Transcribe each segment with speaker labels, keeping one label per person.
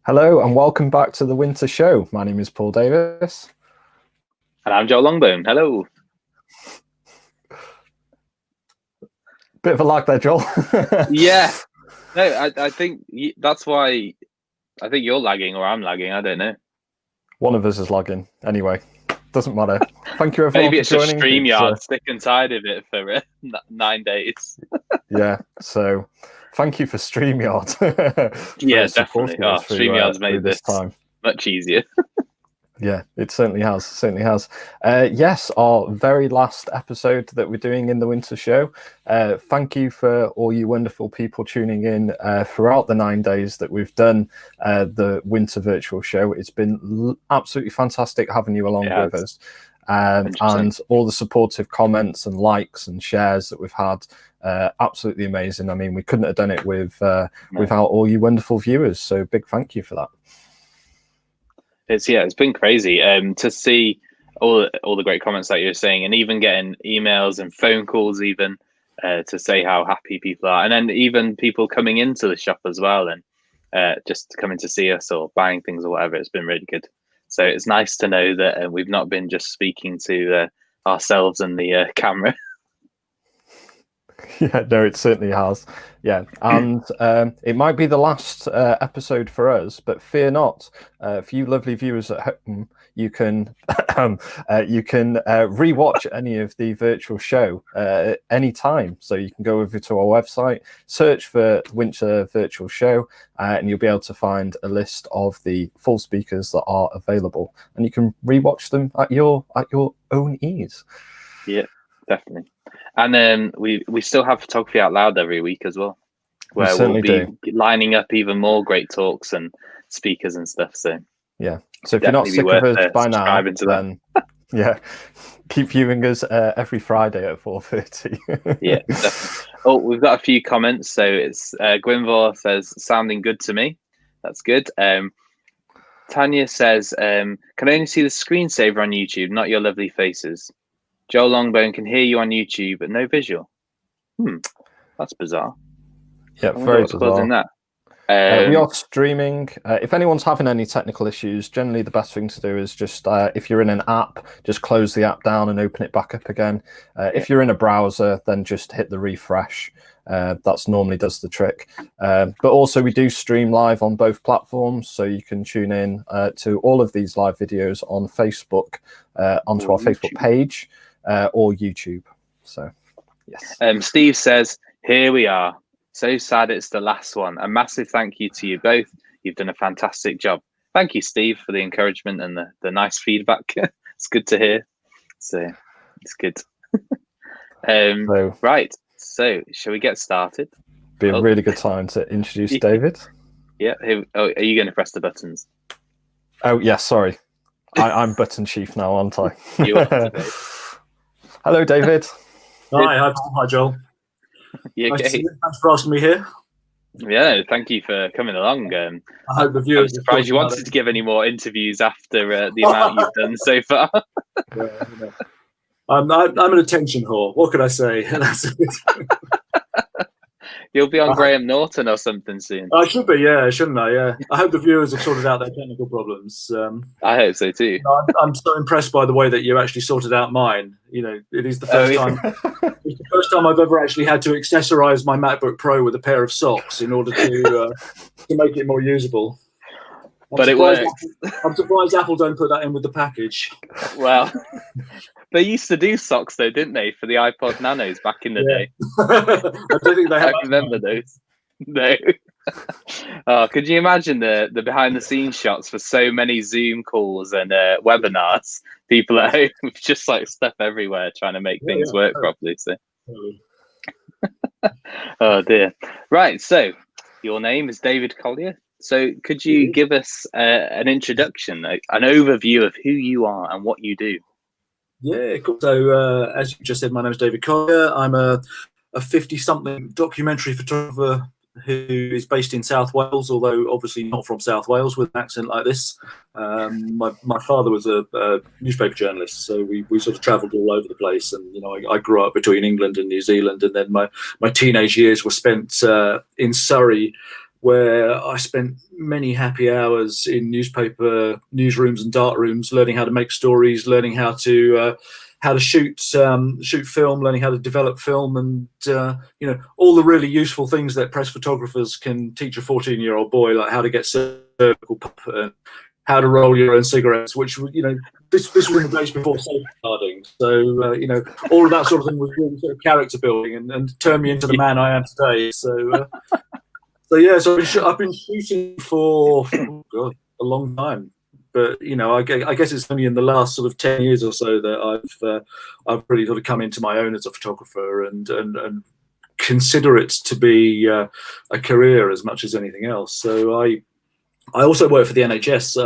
Speaker 1: Hello and welcome back to the Winter Show. My name is Paul Davis.
Speaker 2: And I'm Joel Longbone. Hello.
Speaker 1: Bit of a lag there, Joel.
Speaker 2: Yeah. No, I think that's why I think you're lagging or I'm lagging. I don't know.
Speaker 1: One of us is lagging. Anyway, doesn't matter. Thank you everyone
Speaker 2: Maybe it's
Speaker 1: for joining.
Speaker 2: Just StreamYard sick and tired of it for 9 days.
Speaker 1: Yeah, so thank you for StreamYard.
Speaker 2: Yeah, definitely. StreamYard's made this time much easier.
Speaker 1: Yeah, it certainly has. Yes, our very last episode that we're doing in the Winter Show. Thank you for all you wonderful people tuning in throughout the 9 days that we've done the Winter Virtual Show. It's been absolutely fantastic having you along with us. And all the supportive comments and likes and shares that we've had. Absolutely amazing. I mean, we couldn't have done it without all you wonderful viewers. So big thank you for that.
Speaker 2: It's been crazy to see all the great comments that you're saying, and even getting emails and phone calls even to say how happy people are, and then even people coming into the shop as well and just coming to see us or buying things or whatever. It's been really good. So it's nice to know that we've not been just speaking to ourselves and the camera.
Speaker 1: Yeah, no, it certainly has. Yeah, and it might be the last episode for us, but fear not. For you lovely viewers at home, you can rewatch any of the virtual show at any time. So you can go over to our website, search for Winter Virtual Show, and you'll be able to find a list of the full speakers that are available, and you can rewatch them at your own ease.
Speaker 2: Yeah, definitely. And then we still have Photography Out Loud every week as well, where we'll be lining up even more great talks and speakers and stuff. So
Speaker 1: yeah, so if you're not sick of us by now, then yeah, keep viewing us every Friday at 4:30.
Speaker 2: Yeah, definitely. Oh, we've got a few comments. So it's Gwynvor says, sounding good to me. That's good. Tanya says, can only see the screensaver on YouTube, not your lovely faces. Joel Longbone can hear you on YouTube, but no visual. That's bizarre.
Speaker 1: Yeah, very bizarre.
Speaker 2: Causing that?
Speaker 1: We are streaming. If anyone's having any technical issues, generally the best thing to do is just, if you're in an app, just close the app down and open it back up again. If you're in a browser, then just hit the refresh. That's normally does the trick. But also we do stream live on both platforms, so you can tune in to all of these live videos on Facebook, onto our Facebook page, or YouTube. So, yes.
Speaker 2: Steve says, here we are. So sad it's the last one. A massive thank you to you both. You've done a fantastic job. Thank you, Steve, for the encouragement and the nice feedback. It's good to hear. So it's good. Right. So shall we get started?
Speaker 1: Be a really good time to introduce David.
Speaker 2: Yeah. Are you going to press the buttons?
Speaker 1: Oh, yeah. Sorry. I'm button chief now, aren't I?
Speaker 2: You are.
Speaker 1: Hello, David.
Speaker 3: Hi, Joel.
Speaker 2: Okay.
Speaker 3: Thanks for asking me here.
Speaker 2: Yeah, thank you for coming along.
Speaker 3: I hope the viewers.
Speaker 2: I'm surprised you wanted to give any more interviews after the amount you've done so far.
Speaker 3: Yeah. I'm an attention whore. What could I say?
Speaker 2: You'll be on Graham Norton or something soon.
Speaker 3: I should be, yeah, shouldn't I? Yeah. I hope the viewers have sorted out their technical problems.
Speaker 2: I hope so too.
Speaker 3: I'm so impressed by the way that you actually sorted out mine. You know, it is the first time. It's the first time I've ever actually had to accessorize my MacBook Pro with a pair of socks in order to make it more usable.
Speaker 2: But it works.
Speaker 3: I'm surprised Apple don't put that in with the package.
Speaker 2: Well, they used to do socks though, didn't they, for the iPod Nanos back in the day?
Speaker 3: I don't think they have.
Speaker 2: I remember those. No. Oh, could you imagine the behind the scenes shots for so many Zoom calls and webinars? People at home with just like stuff everywhere trying to make things work properly. So. Oh dear. Right. So your name is David Collyer. So could you give us an introduction, an overview of who you are and what you do?
Speaker 3: Yeah, cool. So as you just said, my name is David Collyer. I'm a 50-something documentary photographer who is based in South Wales, although obviously not from South Wales with an accent like this. My father was a newspaper journalist, so we sort of travelled all over the place. And, you know, I grew up between England and New Zealand, and then my teenage years were spent in Surrey, where I spent many happy hours in newspaper newsrooms and dark rooms, learning how to make stories, learning how to shoot film, learning how to develop film, and all the really useful things that press photographers can teach a 14-year-old boy, like how to get cervical pop and how to roll your own cigarettes, which this was in the days before safeguarding. So all of that sort of thing was really sort of character building and turned me into the man I am today. So I've been shooting for a long time. But I guess it's only in the last sort of 10 years or so that I've really sort of come into my own as a photographer and consider it to be a career as much as anything else. So I also work for the NHS.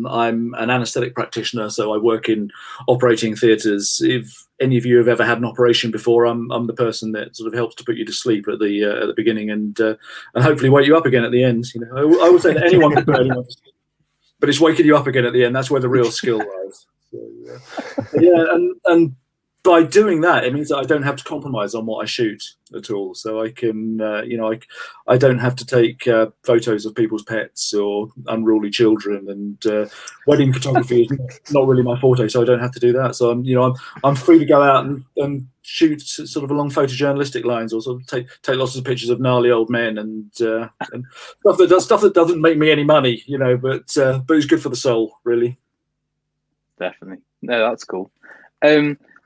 Speaker 3: I'm an anaesthetic practitioner, so I work in operating theatres. If any of you have ever had an operation before, I'm the person that sort of helps to put you to sleep at the beginning and hopefully wake you up again at the end. I would say that anyone can put anyone to sleep, but it's waking you up again at the end. That's where the real skill lies. So, and by doing that, it means that I don't have to compromise on what I shoot at all. So I can, I don't have to take photos of people's pets or unruly children, and wedding photography is not really my forte, so I don't have to do that. So I'm free to go out and shoot sort of along photojournalistic lines, or sort of take lots of pictures of gnarly old men and stuff that doesn't make me any money, but it's good for the soul, really.
Speaker 2: Definitely. No, that's cool.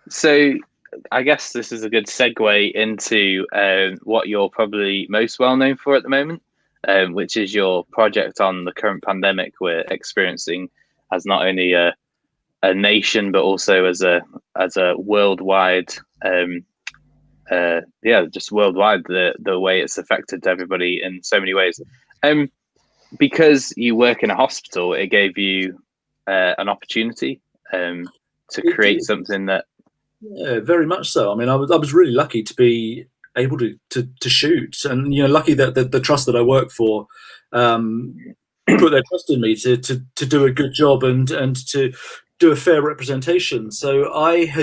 Speaker 2: So I guess this is a good segue into what you're probably most well known for at the moment, which is your project on the current pandemic we're experiencing as not only a nation but also as a worldwide, just worldwide, the way it's affected everybody in so many ways. Because you work in a hospital, it gave you an opportunity to create something that.
Speaker 3: Yeah, very much so. I mean, I was really lucky to be able to shoot, and lucky that the trust that I work for put their trust in me to do a good job and to do a fair representation. So I've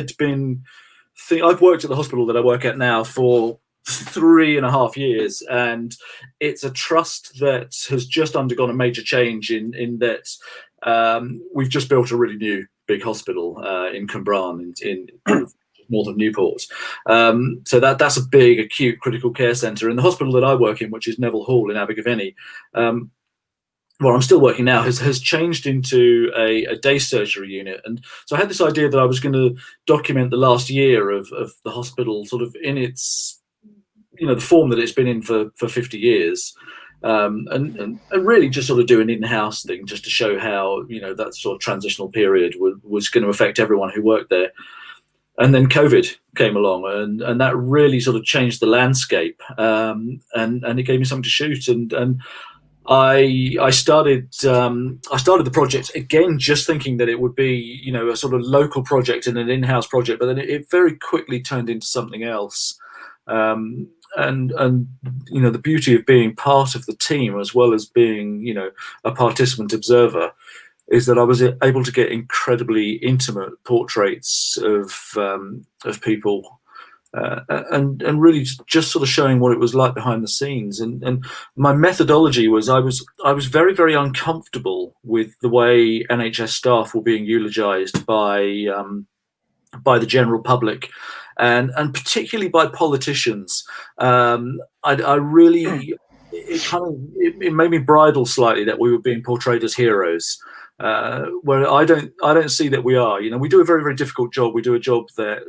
Speaker 3: worked at the hospital that I work at now for 3.5 years, and it's a trust that has just undergone a major change in that we've just built a really new big hospital in Cwmbran in north of Newport. So that's a big acute critical care centre. And the hospital that I work in, which is Neville Hall in Abergavenny, where I'm still working now, has changed into a day surgery unit. And so I had this idea that I was going to document the last year of the hospital sort of in its, the form that it's been in for 50 years. And really just sort of do an in-house thing just to show how, that sort of transitional period was going to affect everyone who worked there. And then COVID came along, and that really sort of changed the landscape. And it gave me something to shoot. And I started the project again, just thinking that it would be, a sort of local project and an in-house project, but then it very quickly turned into something else. And the beauty of being part of the team as well as being, a participant observer, is that I was able to get incredibly intimate portraits of people, and really just sort of showing what it was like behind the scenes. And my methodology was I was very, very uncomfortable with the way NHS staff were being eulogized by the general public, and particularly by politicians. I really, it made me bridle slightly that we were being portrayed as heroes, where I don't see that we are. We do a very, very difficult job. We do a job that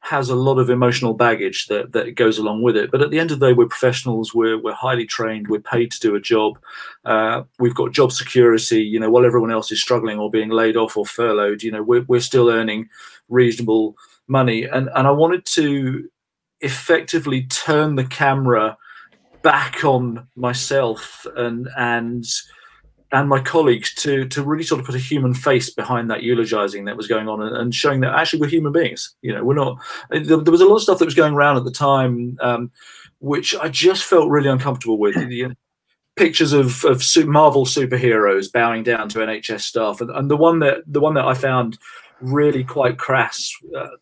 Speaker 3: has a lot of emotional baggage that goes along with it. But at the end of the day, we're professionals. We're highly trained. We're paid to do a job. We've got job security. While everyone else is struggling or being laid off or furloughed, we're still earning reasonable money. And I wanted to effectively turn the camera back on myself and my colleagues to really sort of put a human face behind that eulogizing that was going on, and showing that actually we're human beings. We're not. There was a lot of stuff that was going around at the time, which I just felt really uncomfortable with. Pictures of Marvel superheroes bowing down to NHS staff, and the one that I found really quite crass,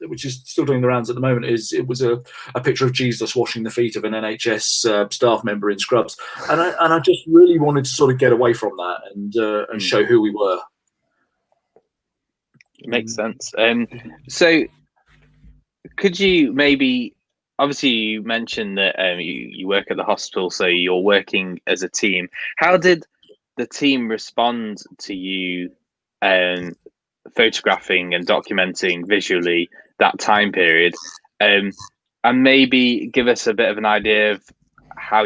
Speaker 3: which is still doing the rounds at the moment, is it was a picture of Jesus washing the feet of an NHS staff member in scrubs, and I just really wanted to sort of get away from that and show who we were.
Speaker 2: Makes sense. So could you maybe, obviously you mentioned that you work at the hospital, so you're working as a team. How did the team respond to you photographing and documenting visually that time period, and maybe give us a bit of an idea of how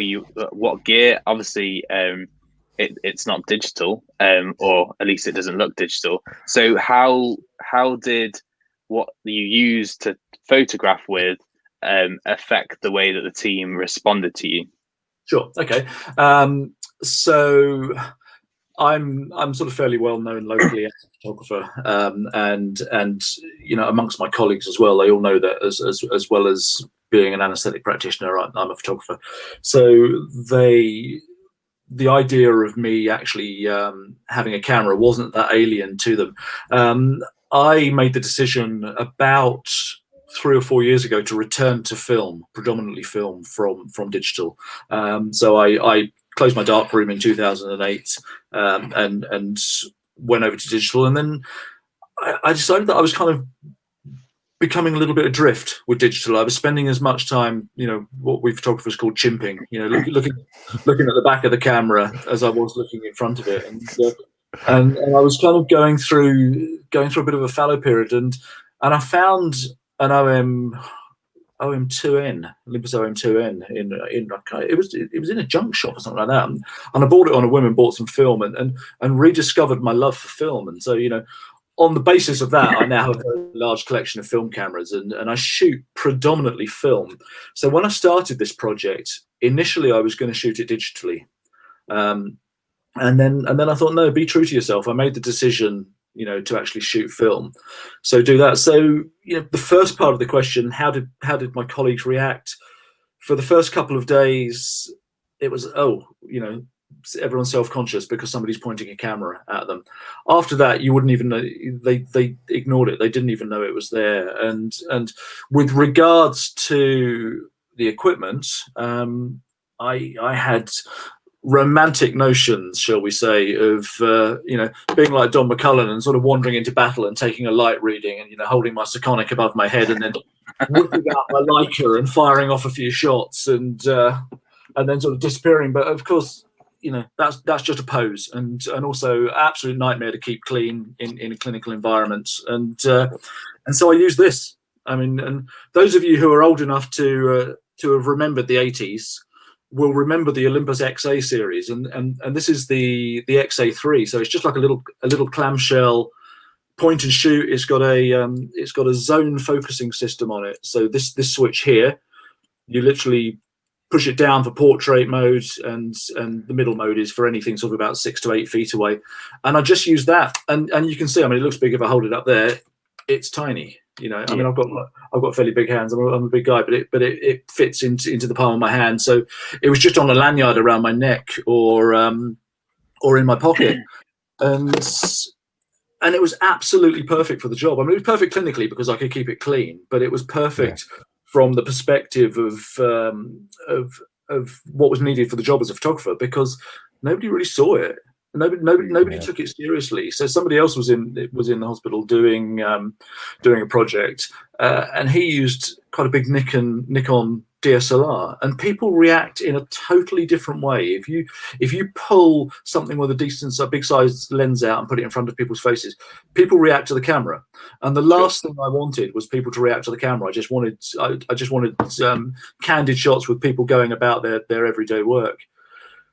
Speaker 2: what gear? Obviously it's not digital, or at least it doesn't look digital, so how did what you used to photograph with affect the way that the team responded to you?
Speaker 3: Sure. Okay. So I'm sort of fairly well known locally as a photographer, and amongst my colleagues as well, they all know that as well as being an anaesthetic practitioner, I'm a photographer. So the idea of me actually having a camera wasn't that alien to them. I made the decision about 3 or 4 years ago to return to film, predominantly film from digital. So I closed my darkroom in 2008 and went over to digital, and then I decided that I was kind of becoming a little bit adrift with digital. I was spending as much time, what we photographers call chimping, looking at the back of the camera as I was looking in front of it, and I was kind of going through a bit of a fallow period, and I found an OM2N, Olympus OM2N it was in a junk shop or something like that, and I bought it on a whim and bought some film and rediscovered my love for film. And so on the basis of that, I now have a very large collection of film cameras, and I shoot predominantly film. So when I started this project, initially I was going to shoot it digitally, and then I thought, no, be true to yourself. I made the decision to actually shoot film, so do that. So the first part of the question, how did my colleagues react? For the first couple of days, it was everyone's self-conscious because somebody's pointing a camera at them. After that, you wouldn't even know. They ignored it. They didn't even know it was there. And with regards to the equipment, I had romantic notions, shall we say, of being like Don McCullen and sort of wandering into battle and taking a light reading and holding my Sekonic above my head and then whipping out my Leica and firing off a few shots and then sort of disappearing. But of course, that's just a pose, and also absolute nightmare to keep clean in a clinical environment. And so I use this. I mean, and those of you who are old enough to have remembered the 80s will remember the Olympus XA series, and this is the XA3. So it's just like a little clamshell point and shoot. It's got a zone focusing system on it. So this switch here, you literally push it down for portrait mode, and the middle mode is for anything sort of about 6 to 8 feet away. And I just use that, and you can see. I mean, it looks big if I hold it up there. It's tiny. I mean, I've got fairly big hands. I'm a big guy, but it fits into the palm of my hand. So it was just on a lanyard around my neck or in my pocket, and it was absolutely perfect for the job. I mean, it was perfect clinically because I could keep it clean, but it was perfect from the perspective of what was needed for the job as a photographer, because nobody really saw it. Nobody took it seriously. So somebody else was in the hospital doing a project, and he used quite a big Nikon DSLR, and people react in a totally different way. If you pull something with a big sized lens out and put it in front of people's faces, people react to the camera. And the last thing I wanted was people to react to the camera. I just wanted candid shots with people going about their everyday work.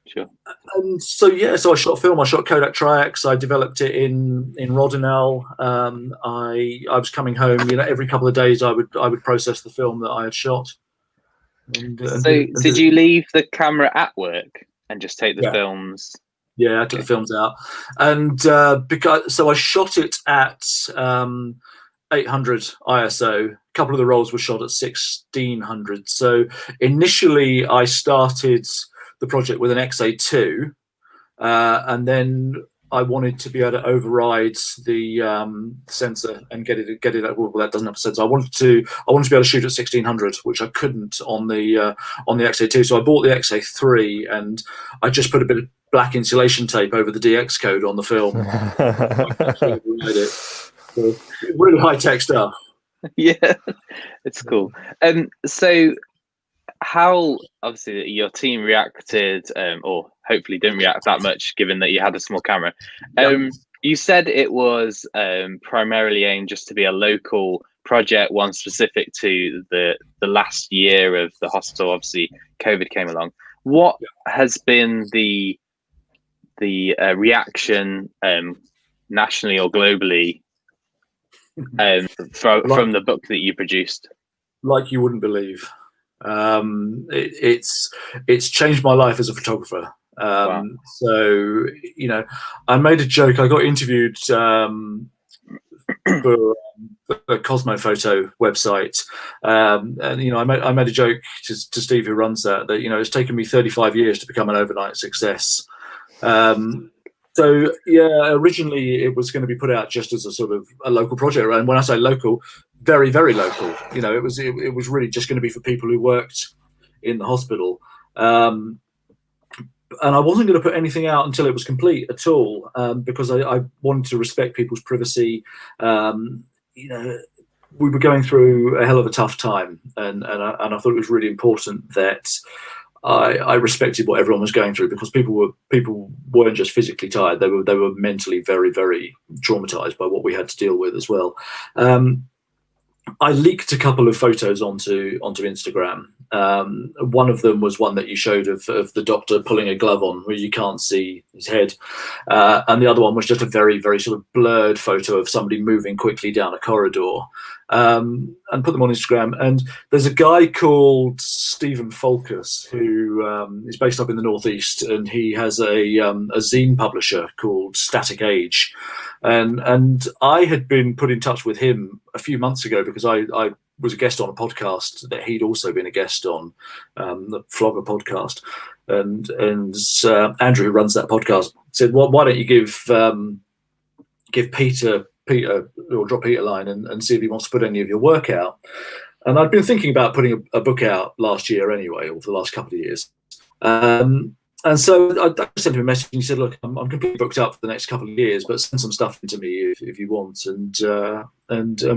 Speaker 2: Sure.
Speaker 3: And so I shot film. I shot Kodak Tri-X. I developed it in Rodinel. I was coming home. Every couple of days I would process the film that I had shot.
Speaker 2: So did you leave the camera at work and just take the films?
Speaker 3: Yeah, I took the films out, and so I shot it at 800 ISO. A couple of the rolls were shot at 1600. So initially I started the project with an XA2, and then I wanted to be able to override the sensor and get it. Well, that doesn't have a sensor. I wanted to be able to shoot at 1600, which I couldn't on the XA2. So I bought the XA3, and I just put a bit of black insulation tape over the DX code on the film. So, really high tech stuff.
Speaker 2: Yeah, it's cool. So how obviously your team reacted, or hopefully didn't react that much, given that you had a small camera. You said it was primarily aimed just to be a local project, one specific to the last year of the hospital. Obviously, COVID came along. What has been the reaction nationally or globally from the book that you produced?
Speaker 3: Like you wouldn't believe. It's changed my life as a photographer.
Speaker 2: Wow.
Speaker 3: So, you know, I made a joke. I got interviewed for a Cosmo Photo website, and you know, I made a joke to Steve, who runs that you know, it's taken me 35 years to become an overnight success. So yeah, originally it was going to be put out just as a sort of a local project, and when I say local, very, very local. You know, it was really just going to be for people who worked in the hospital, and I wasn't going to put anything out until it was complete at all, because I wanted to respect people's privacy. You know, we were going through a hell of a tough time, and I thought it was really important that I respected what everyone was going through, because people weren't just physically tired; they were mentally very, very traumatized by what we had to deal with as well. I leaked a couple of photos onto Instagram. One of them was one that you showed of the doctor pulling a glove on where you can't see his head, and the other one was just a very, very sort of blurred photo of somebody moving quickly down a corridor, and put them on Instagram. And there's a guy called Stephen Folkus who is based up in the Northeast, and he has a zine publisher called Static Age. And I had been put in touch with him a few months ago because I was a guest on a podcast that he'd also been a guest on, the Flogger podcast. And Andrew, who runs that podcast, said, "Well, why don't you give Peter or drop Peter a line and see if he wants to put any of your work out?" And I'd been thinking about putting a book out last year anyway, or for the last couple of years. And so I sent him a message, and he said, "Look, I'm completely booked up for the next couple of years, but send some stuff into me if you want, and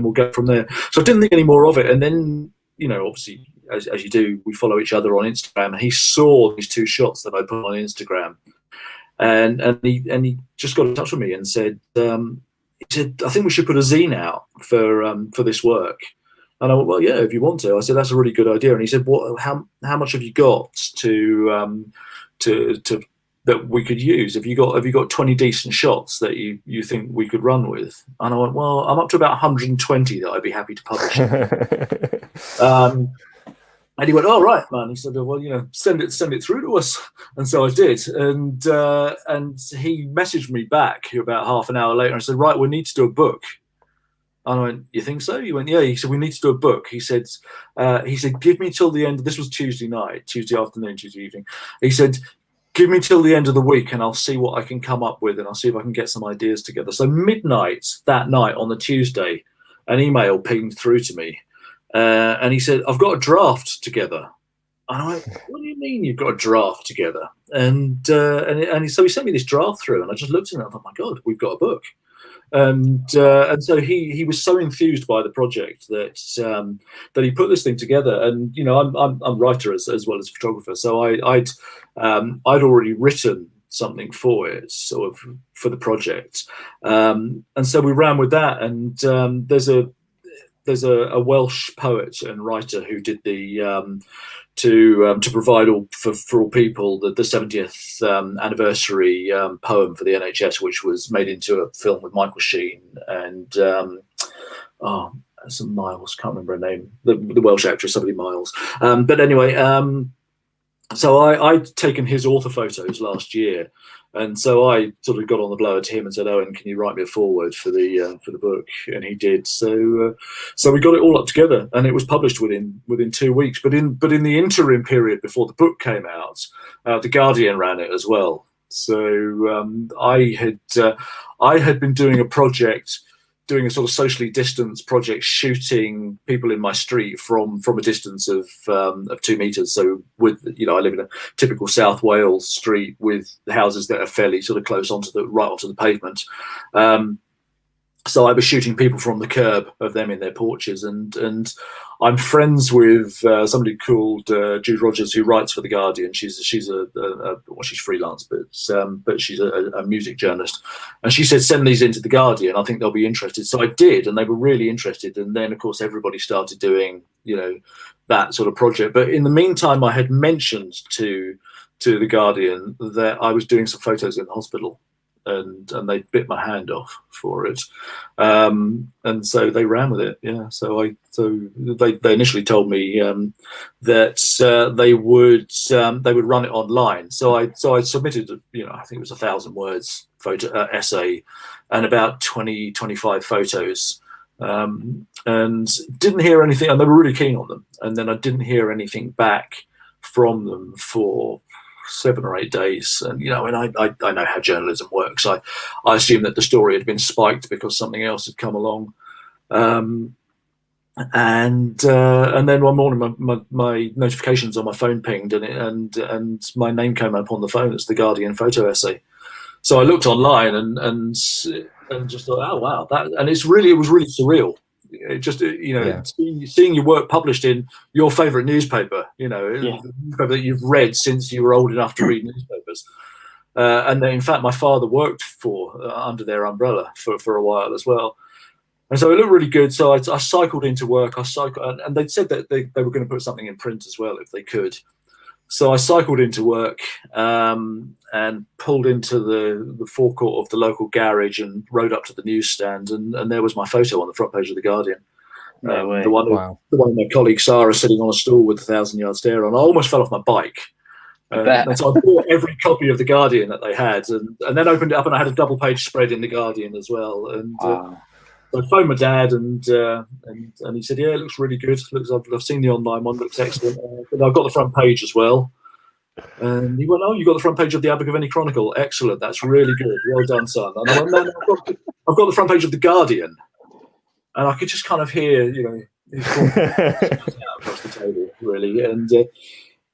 Speaker 3: we'll go from there." So I didn't think any more of it. And then, you know, obviously, as you do, we follow each other on Instagram, and he saw these two shots that I put on Instagram, and he just got in touch with me and said, "I think we should put a zine out for this work." And I went, "Well, yeah, if you want to." I said, "That's a really good idea." And he said, "What? How much have you got to that we could use? Have you got 20 decent shots that you think we could run with?" And I went, "Well, I'm up to about 120 that I'd be happy to publish." And he went, "Oh, right, man." He said, "Well, you know, send it through to us." And so I did. And he messaged me back about half an hour later and said, "Right, we need to do a book." And I went, "You think so?" He went, "Yeah." He said, "We need to do a book." He said, "Give me till the end." This was Tuesday night, Tuesday afternoon, Tuesday evening. He said, "Give me till the end of the week, and I'll see what I can come up with, and I'll see if I can get some ideas together." So midnight that night on the Tuesday, an email pinged through to me, and he said, "I've got a draft together." And I went, "What do you mean you've got a draft together?" And so he sent me this draft through, and I just looked at it and I thought, "My God, we've got a book." And so he was so enthused by the project that he put this thing together. And you know, I'm a writer as well as a photographer, so I'd already written something for it, sort of for the project, and so we ran with that. And there's a Welsh poet and writer who did the to provide for all people the 70th anniversary poem for the NHS, which was made into a film with Michael Sheen and some Miles, can't remember her name, the Welsh actress, somebody Miles. But anyway, so I'd taken his author photos last year, and so I sort of got on the blower to him and said, "Owen, can you write me a foreword for the book?" And he did. So we got it all up together, and it was published within 2 weeks. But in the interim period before the book came out, the Guardian ran it as well. So I had been doing a project, doing a sort of socially distanced project, shooting people in my street from a distance of 2 meters. So with, you know, I live in a typical South Wales street with houses that are fairly sort of close onto the pavement. So I was shooting people from the curb of them in their porches, and I'm friends with somebody called Jude Rogers, who writes for The Guardian. She's freelance, but she's a music journalist. And she said, send these into The Guardian. I think they'll be interested. So I did, and they were really interested. And then, of course, everybody started doing, you know, that sort of project. But in the meantime, I had mentioned to The Guardian that I was doing some photos in the hospital. And they bit my hand off for it, and so they ran with it. Yeah, so they initially told me that they would run it online. So I submitted, you know, I think it was 1,000 words photo essay and about 25 photos, and didn't hear anything. And they were really keen on them. And then I didn't hear anything back from them for 7 or 8 days. And, you know, and I know how journalism works. I assumed that the story had been spiked because something else had come along. And then one morning my notifications on my phone pinged, and my name came up on the phone as The Guardian photo essay. So I looked online and just thought, oh wow, and it was really surreal. It just, you know, seeing your work published in your favorite newspaper, you know, the newspaper that you've read since you were old enough to read newspapers. And then, in fact, my father worked for under their umbrella for a while as well. And so it looked really good. So I cycled into work. And they'd said that they were going to put something in print as well if they could. So I cycled into work and pulled into the forecourt of the local garage and rode up to the newsstand, and there was my photo on the front page of The Guardian. The one of my colleague Sarah sitting on a stool with 1,000-yard stare on. I almost fell off my bike. And so I bought every copy of The Guardian that they had, and then opened it up, and I had a double-page spread in The Guardian as well. And I phoned my dad, and he said, "Yeah, it looks really good. I've seen the online one, looks excellent. But I've got the front page as well." And he went, "Oh, you got the front page of the Abergavenny Chronicle? Excellent, that's really good. Well done, son." And I went, "No, I've got the front page of the Guardian." And I could just kind of hear, you know, his across the table, really. And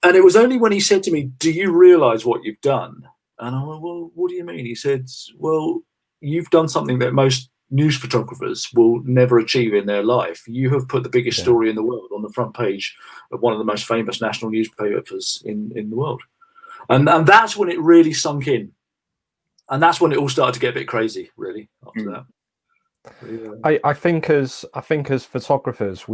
Speaker 3: it was only when he said to me, "Do you realise what you've done?" And I went, "Well, what do you mean?" He said, "Well, you've done something that most news photographers will never achieve in their life. You have put the biggest story in the world on the front page of one of the most famous national newspapers in the world." And that's when it really sunk in. And that's when it all started to get a bit crazy, really, after that. Yeah.
Speaker 1: I think as photographers,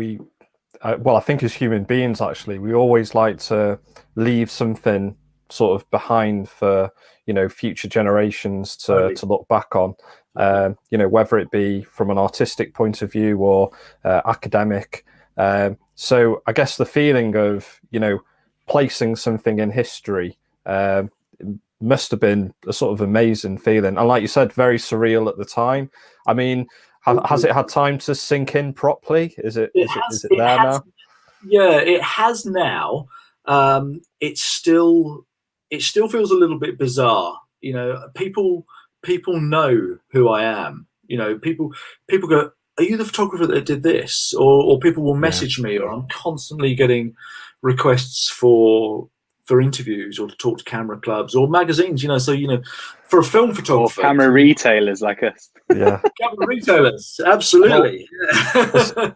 Speaker 1: I think as human beings, actually, we always like to leave something sort of behind for, you know, future generations to look back on. You know, whether it be from an artistic point of view or academic. So I guess the feeling of, you know, placing something in history must have been a sort of amazing feeling. And like you said, very surreal at the time. I mean, has it had time to sink in properly? Is it there now?
Speaker 3: Yeah, it has now. It still feels a little bit bizarre. You know, people know who I am. You know, people go, "Are you the photographer that did this?" Or people will message me, or I'm constantly getting requests for interviews or to talk to camera clubs or magazines. You know, so, you know, for a film photographer,
Speaker 2: or camera retailers like us.
Speaker 1: Yeah,
Speaker 3: camera retailers, absolutely.
Speaker 1: Well,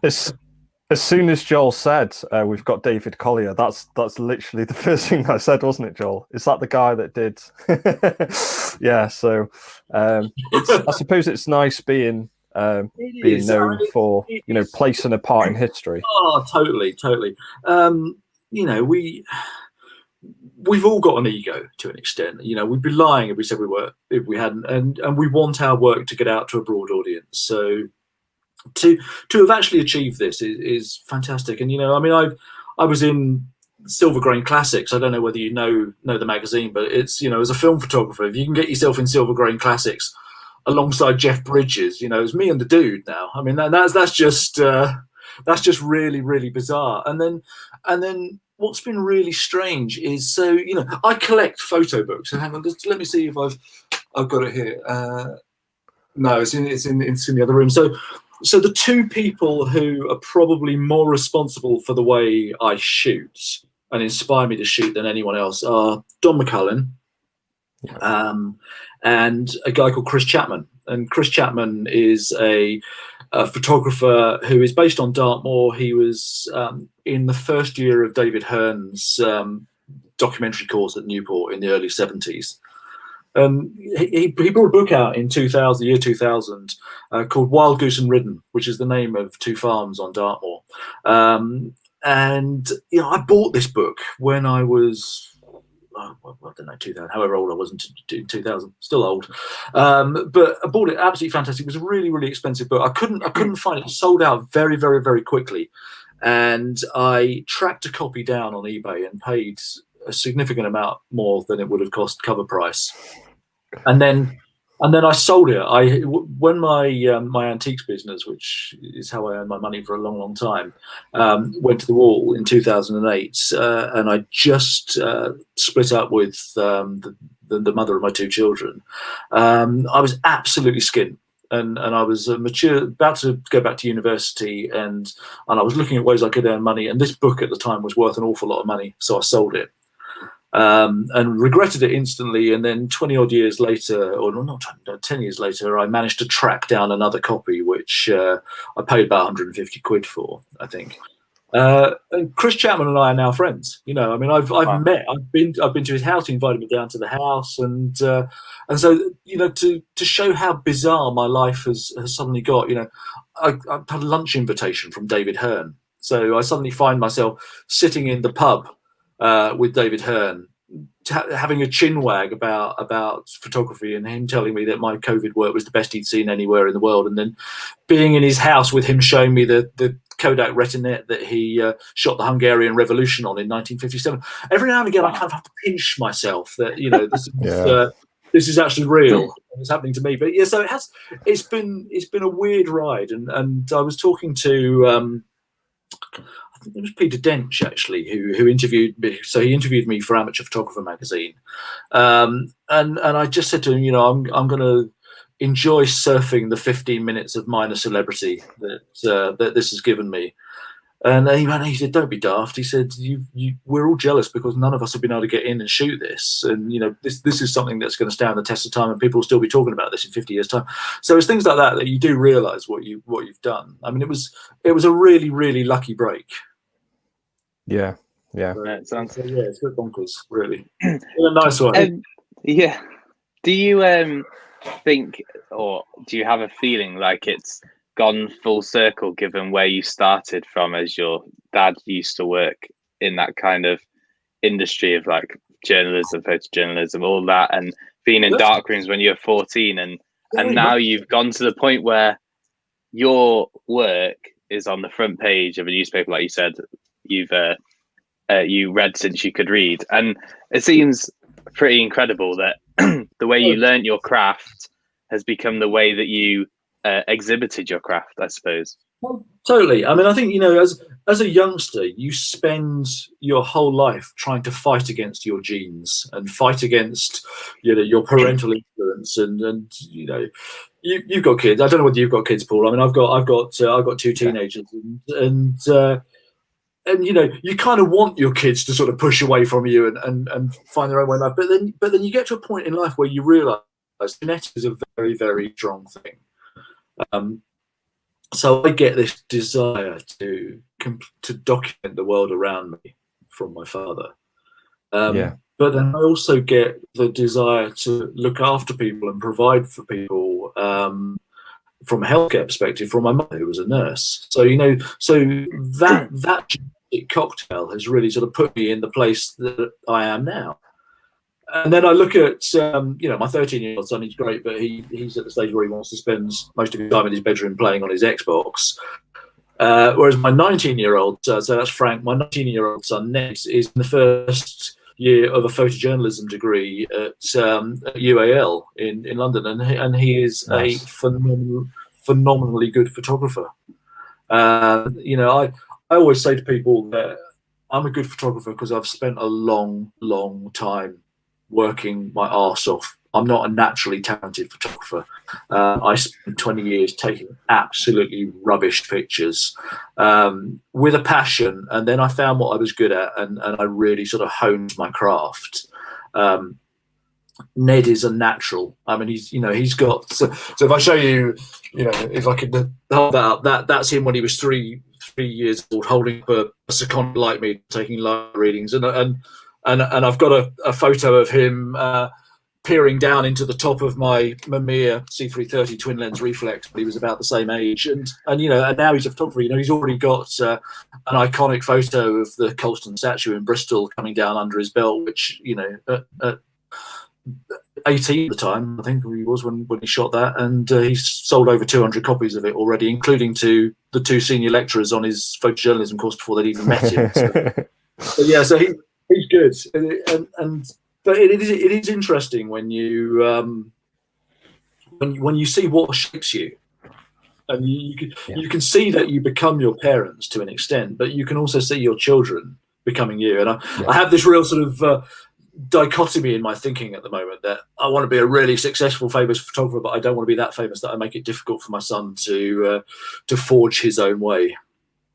Speaker 1: as soon as Joel said we've got David Collyer, that's literally the first thing I said, wasn't it, Joel? Is that the guy that did? Yeah. So I suppose it's nice being known for, you know, placing a part in history.
Speaker 3: Oh, totally. You know, we've all got an ego to an extent. You know, we'd be lying if we said we were, if we hadn't, and we want our work to get out to a broad audience. So to have actually achieved this is fantastic. And, you know, I mean, I was in Silver Grain Classics. I don't know whether you know the magazine, but it's, you know, as a film photographer, if you can get yourself in Silver Grain Classics alongside Jeff Bridges, you know, it's me and the dude now. I mean, that's just really, really bizarre. And then what's been really strange is, so I collect photo books. So hang on, just let me see if I've got it here. No, it's in the other room. So the two people who are probably more responsible for the way I shoot and inspire me to shoot than anyone else are Don McCullin, and a guy called Chris Chapman. And Chris Chapman is a photographer who is based on Dartmoor. He was in the first year of David Hurn's documentary course at Newport in the early 70s. He brought a book out in the year 2000, called Wild Goose and Ridden, which is the name of two farms on Dartmoor. And I bought this book when I was, I don't know, 2000, however old I was in 2000, still old. But I bought it, absolutely fantastic. It was a really, really expensive book. I couldn't find it. It sold out very, very, very quickly. And I tracked a copy down on eBay and paid a significant amount more than it would have cost cover price. And then I sold it. When my antiques business, which is how I earned my money for a long, long time, went to the wall in 2008, and I just split up with the mother of my two children. I was absolutely skint. And I was mature, about to go back to university, and I was looking at ways I could earn money. And this book at the time was worth an awful lot of money, so I sold it. And regretted it instantly. And then 20 odd years later, or not 10 years later, I managed to track down another copy, which I paid about 150 quid for, I think. And Chris Chapman and I are now friends. I've met. I've been to his house. He invited me down to the house, and so to show how bizarre my life has suddenly got. I had a lunch invitation from David Hurn, so I suddenly find myself sitting in the pub with David Hurn, having a chinwag about photography, and him telling me that my COVID work was the best he'd seen anywhere in the world, and then being in his house with him showing me the Kodak Retinette that he shot the Hungarian Revolution on in 1957. Every now and again, I kind of have to pinch myself that this is actually real and it's happening to me. But yeah, so it's been a weird ride, and I was talking to I think it was Peter Dench actually who interviewed me. So he interviewed me for Amateur Photographer magazine, and I just said to him, I'm going to enjoy surfing the 15 minutes of minor celebrity that this has given me. And he said, "Don't be daft." He said, "We're all jealous because none of us have been able to get in and shoot this. And this is something that's going to stand the test of time, and people will still be talking about this in 50 years' time." So it's things like that you do realise what you've done. I mean, it was a really, really lucky break.
Speaker 1: Yeah.
Speaker 2: So it's a
Speaker 3: bit bonkers, really. In a nice way.
Speaker 2: Yeah. Do you think, or do you have a feeling like it's gone full circle, given where you started from, as your dad used to work in that kind of industry of like journalism, photojournalism, all that, and being in darkrooms when you were 14, and now you've gone to the point where your work is on the front page of a newspaper, like you said, you read since you could read, and it seems pretty incredible that the way you learnt your craft has become the way that you exhibited your craft, I suppose.
Speaker 3: Well, totally. I mean, I think, as a youngster, you spend your whole life trying to fight against your genes and fight against, your parental influence, and you've got kids. I don't know whether you've got kids, Paul. I mean, I've got two teenagers, and you kind of want your kids to sort of push away from you and find their own way in life. But then you get to a point in life where you realise genetics is a very, very strong thing. So I get this desire to document the world around me from my father. But then I also get the desire to look after people and provide for people from a healthcare perspective, from my mother, who was a nurse. So that cocktail has really sort of put me in the place that I am now. And then I look at, my 13-year-old son. He's great, but he's at the stage where he wants to spend most of his time in his bedroom playing on his Xbox. Whereas my 19-year-old, so that's Frank, my 19-year-old son, Ned, is in the first year of a photojournalism degree at UAL in London. And he is a phenomenally good photographer. I always say to people that I'm a good photographer because I've spent a long time working my arse off. I'm not a naturally talented photographer. I spent 20 years taking absolutely rubbish pictures with a passion, and then I found what I was good at, and I really sort of honed my craft. Ned is a natural. I mean, he's got. So if I show you, if I could hold that up, that's him when he was three years old, holding up a secondment light meter, taking light readings, and I've got a photo of him peering down into the top of my Mamiya C330 twin lens reflex when he was about the same age, and now he's a photographer. He's already got an iconic photo of the Colston statue in Bristol coming down under his belt, which at 18 at the time, I think he was when he shot that, and he's sold over 200 copies of it already, including to the two senior lecturers on his photojournalism course before they'd even met him. So he's good, but it is interesting when you when you see what shapes you, and you can see that you become your parents to an extent, but you can also see your children becoming you. And I have this real sort of dichotomy in my thinking at the moment that I want to be a really successful, famous photographer, but I don't want to be that famous that I make it difficult for my son to forge his own way.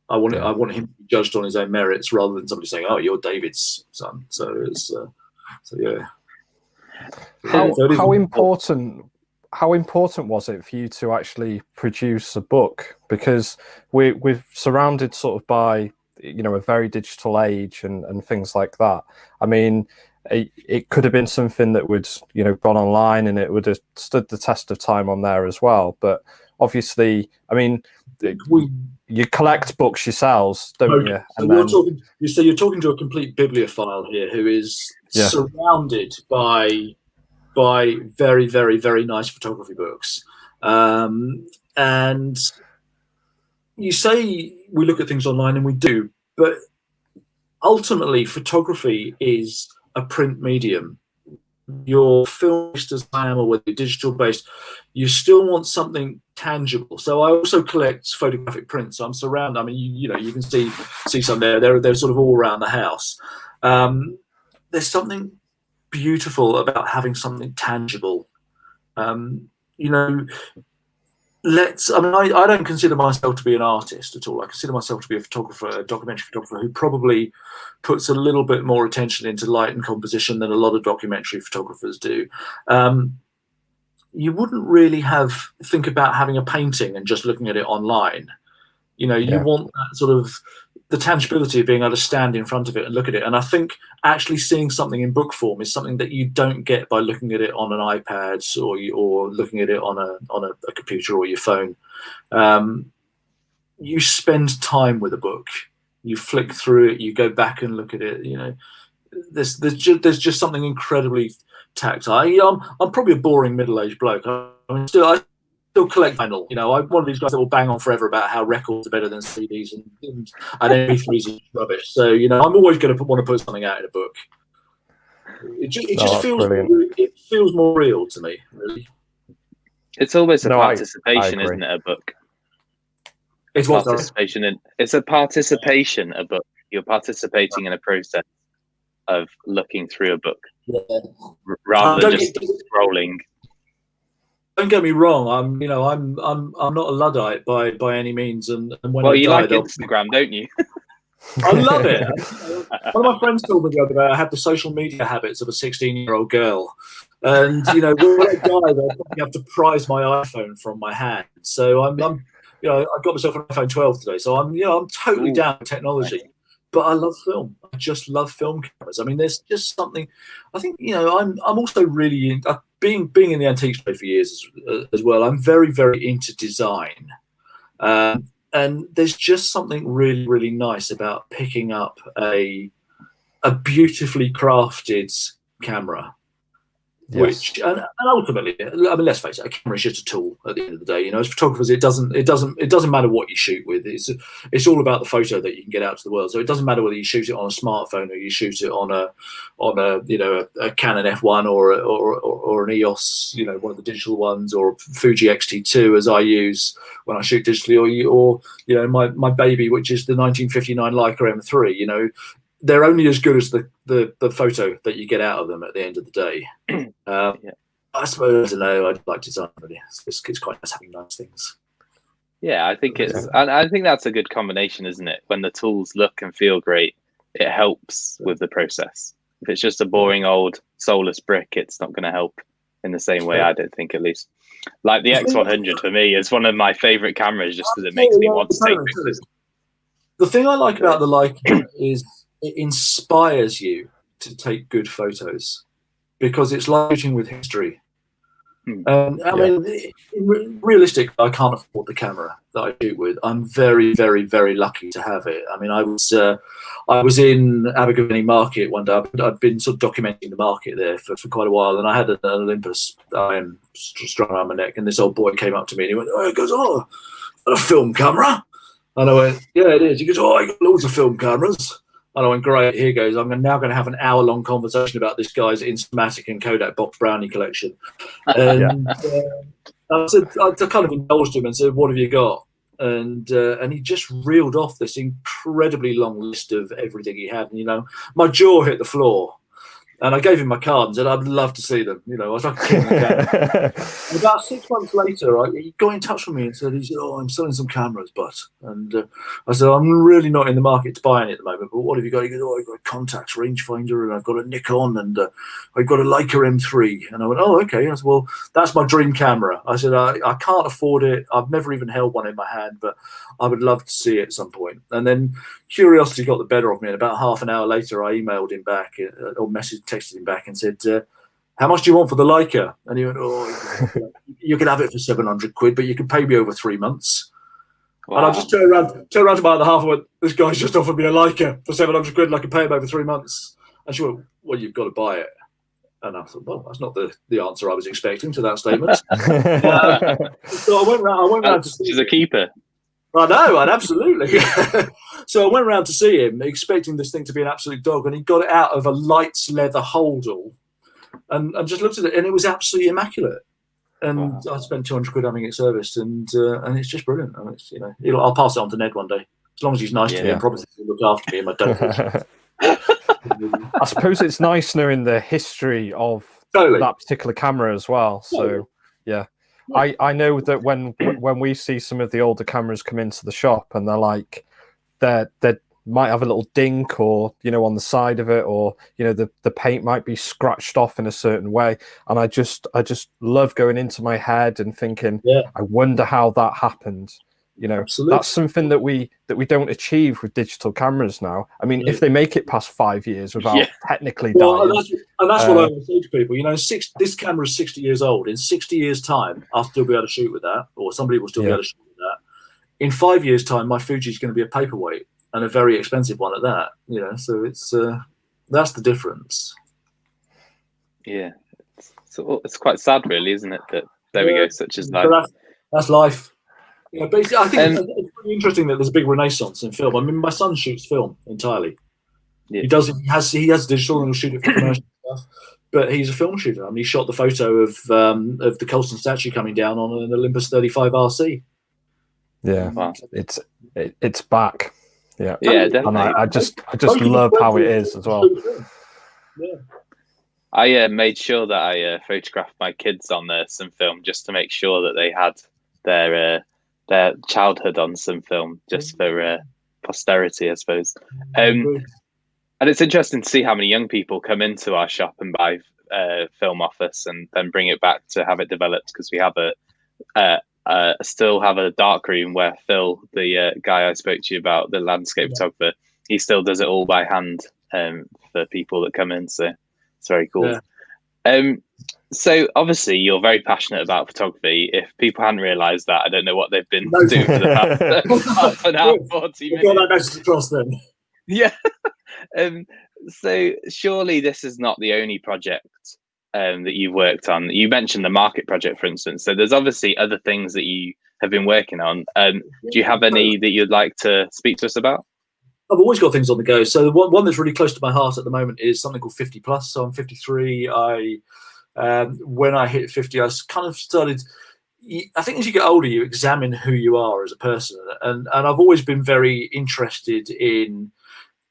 Speaker 3: I want him to be judged on his own merits rather than somebody saying, "Oh, you're David's son." So it's yeah.
Speaker 1: How important was it for you to actually produce a book? Because we're surrounded sort of by a very digital age and things like that. I mean, it could have been something that would gone online and it would have stood the test of time on there as well. But obviously, I mean, you collect books yourselves, don't you?
Speaker 3: And you're talking to a complete bibliophile here who is surrounded by very, very, very nice photography books. And you say we look at things online, and we do, but ultimately photography is a print medium. You're film-based as I am, or whether you're digital-based, you still want something tangible. So I also collect photographic prints. So I'm surrounded. I mean, you can see some there. They're sort of all around the house. There's something beautiful about having something tangible. I don't consider myself to be an artist at all. I consider myself to be a photographer, a documentary photographer, who probably puts a little bit more attention into light and composition than a lot of documentary photographers do. You wouldn't really think about having a painting and just looking at it online. You want that sort of the tangibility of being able to stand in front of it and look at it. And I think actually seeing something in book form is something that you don't get by looking at it on an iPad or looking at it on a computer or your phone. You spend time with a book. You flick through it. You go back and look at it. There's just something incredibly tactile. I'm probably a boring middle-aged bloke. I still collect vinyl. I'm one of these guys that will bang on forever about how records are better than CDs and MP3s are rubbish. So I'm always going to want to put something out in a book. It just feels more real to me, really.
Speaker 2: It's almost a participation, isn't it? A book.
Speaker 3: It's
Speaker 2: participation. It's a participation. A book. You're participating in a process of looking through a book, rather than just scrolling.
Speaker 3: Don't get me wrong. I'm not a Luddite by any means. And when
Speaker 2: you like Instagram, don't you?
Speaker 3: I love it. One of my friends told me the other day I had the social media habits of a 16-year-old girl, and when I die, they'll probably have to prise my iPhone from my hand. So I got myself an iPhone 12 today. So I'm totally down with technology. But I love film. I just love film cameras. I mean, there's just something. I think I'm also really being in the antique trade for years as well. I'm very, very into design, and there's just something really, really nice about picking up a beautifully crafted camera. Yes. Which and ultimately, I mean, let's face it, a camera is just a tool at the end of the day. As photographers, it doesn't matter what you shoot with. It's all about the photo that you can get out to the world. So it doesn't matter whether you shoot it on a smartphone or you shoot it on a Canon F1 or an EOS, one of the digital ones, or Fuji X-T2 as I use when I shoot digitally, or my baby, which is the 1959 Leica M3. they're only as good as the photo that you get out of them at the end of the day. I suppose, I don't know, I'd like design, really. It's quite nice having nice things.
Speaker 2: Yeah, I think I think that's a good combination, isn't it? When the tools look and feel great, it helps with the process. If it's just a boring old soulless brick, it's not going to help in the same way, I don't think, at least. Like the X100 for me is one of my favorite cameras just because it makes me want to take pictures.
Speaker 3: The thing I like about the Leica is it inspires you to take good photos because it's like shooting with history. I mean, realistic, I can't afford the camera that I shoot with. I'm very, very, very lucky to have it. I mean, I was in Abergavenny Market one day. I'd been sort of documenting the market there for quite a while, and I had an Olympus strung around my neck, and this old boy came up to me and he went, "Oh," he goes, "Oh, a film camera?" And I went, "Yeah, it is." He goes, "Oh, I got loads of film cameras." And I went, "Great, here goes. I'm now going to have an hour-long conversation about this guy's Instamatic and Kodak Box Brownie collection." And I kind of indulged him and said, "What have you got?" And he just reeled off this incredibly long list of everything he had. And, my jaw hit the floor. And I gave him my card and said, "I'd love to see them." I was like a kid in the can. About 6 months later, he got in touch with me and said, "Oh, I'm selling some cameras, but." And I said, "I'm really not in the market to buy any at the moment, but what have you got?" He goes, "Oh, I've got a Contax rangefinder, and I've got a Nikon, and I've got a Leica M3. And I went, "Oh, okay." I said, "Well, that's my dream camera." I said, I can't afford it. I've never even held one in my hand, but I would love to see it at some point." And then curiosity got the better of me. And about half an hour later, I emailed him back or texted him back and said, "How much do you want for the Leica?" And he went, "Oh, you can have it for 700 quid, but you can pay me over 3 months." Wow. And I just turned around to about the half and went, "This guy's just offered me a Leica for 700 quid and I can pay him over 3 months." And she went, "Well, you've got to buy it." And I thought, well, that's not the answer I was expecting to that statement. So I went round to see
Speaker 2: She's a keeper.
Speaker 3: I know, and absolutely. So I went round to see him, expecting this thing to be an absolute dog, and he got it out of a lights leather holdall, and just looked at it, and it was absolutely immaculate. And I spent 200 quid having it serviced, and it's just brilliant. And it's, I'll pass it on to Ned one day, as long as he's nice to me and promises to look after me and my dog.
Speaker 1: I suppose it's nice knowing the history of that particular camera as well. So I know that when we see some of the older cameras come into the shop and they're like they might have a little dink or on the side of it, or the paint might be scratched off in a certain way, and I just love going into my head and thinking, I wonder how that happened.
Speaker 3: Absolutely.
Speaker 1: That's something that we don't achieve with digital cameras now. I mean, if they make it past 5 years without technically dying.
Speaker 3: And that's what I always say to people. This camera is 60 years old. In 60 years' time, I'll still be able to shoot with that, or somebody will still be able to shoot with that. In 5 years' time, my Fuji is going to be a paperweight, and a very expensive one at that. So it's that's the difference.
Speaker 2: Yeah, it's quite sad, really, isn't it? That there we go, such as life.
Speaker 3: That's life. Basically, I think it's really interesting that there's a big renaissance in film. I mean, my son shoots film entirely. Yeah. He has digital and he'll shoot it for commercial stuff, but he's a film shooter. I mean, he shot the photo of the Colston statue coming down on an Olympus 35 RC.
Speaker 1: Yeah, wow. It's back. Yeah,
Speaker 2: definitely.
Speaker 1: And I just love how it is as well.
Speaker 3: Yeah.
Speaker 2: I made sure that I photographed my kids on some film just to make sure that they had their childhood on some film, just for posterity, I suppose. And it's interesting to see how many young people come into our shop and buy film off us and then bring it back to have it developed, because we have still have a dark room where Phil, the guy I spoke to you about, the landscape photographer, he still does it all by hand for people that come in. So it's very cool. Yeah. So obviously you're very passionate about photography. If people hadn't realised that, I don't know what they've been doing for the past half an hour, 40 minutes.
Speaker 3: Got that message across then.
Speaker 2: Yeah. So surely this is not the only project that you've worked on. You mentioned the market project, for instance. So there's obviously other things that you have been working on. Do you have any that you'd like to speak to us about?
Speaker 3: I've always got things on the go. So the one that's really close to my heart at the moment is something called 50 plus. So I'm 53. When I hit 50, I kind of started. I think as you get older, you examine who you are as a person, and I've always been very interested in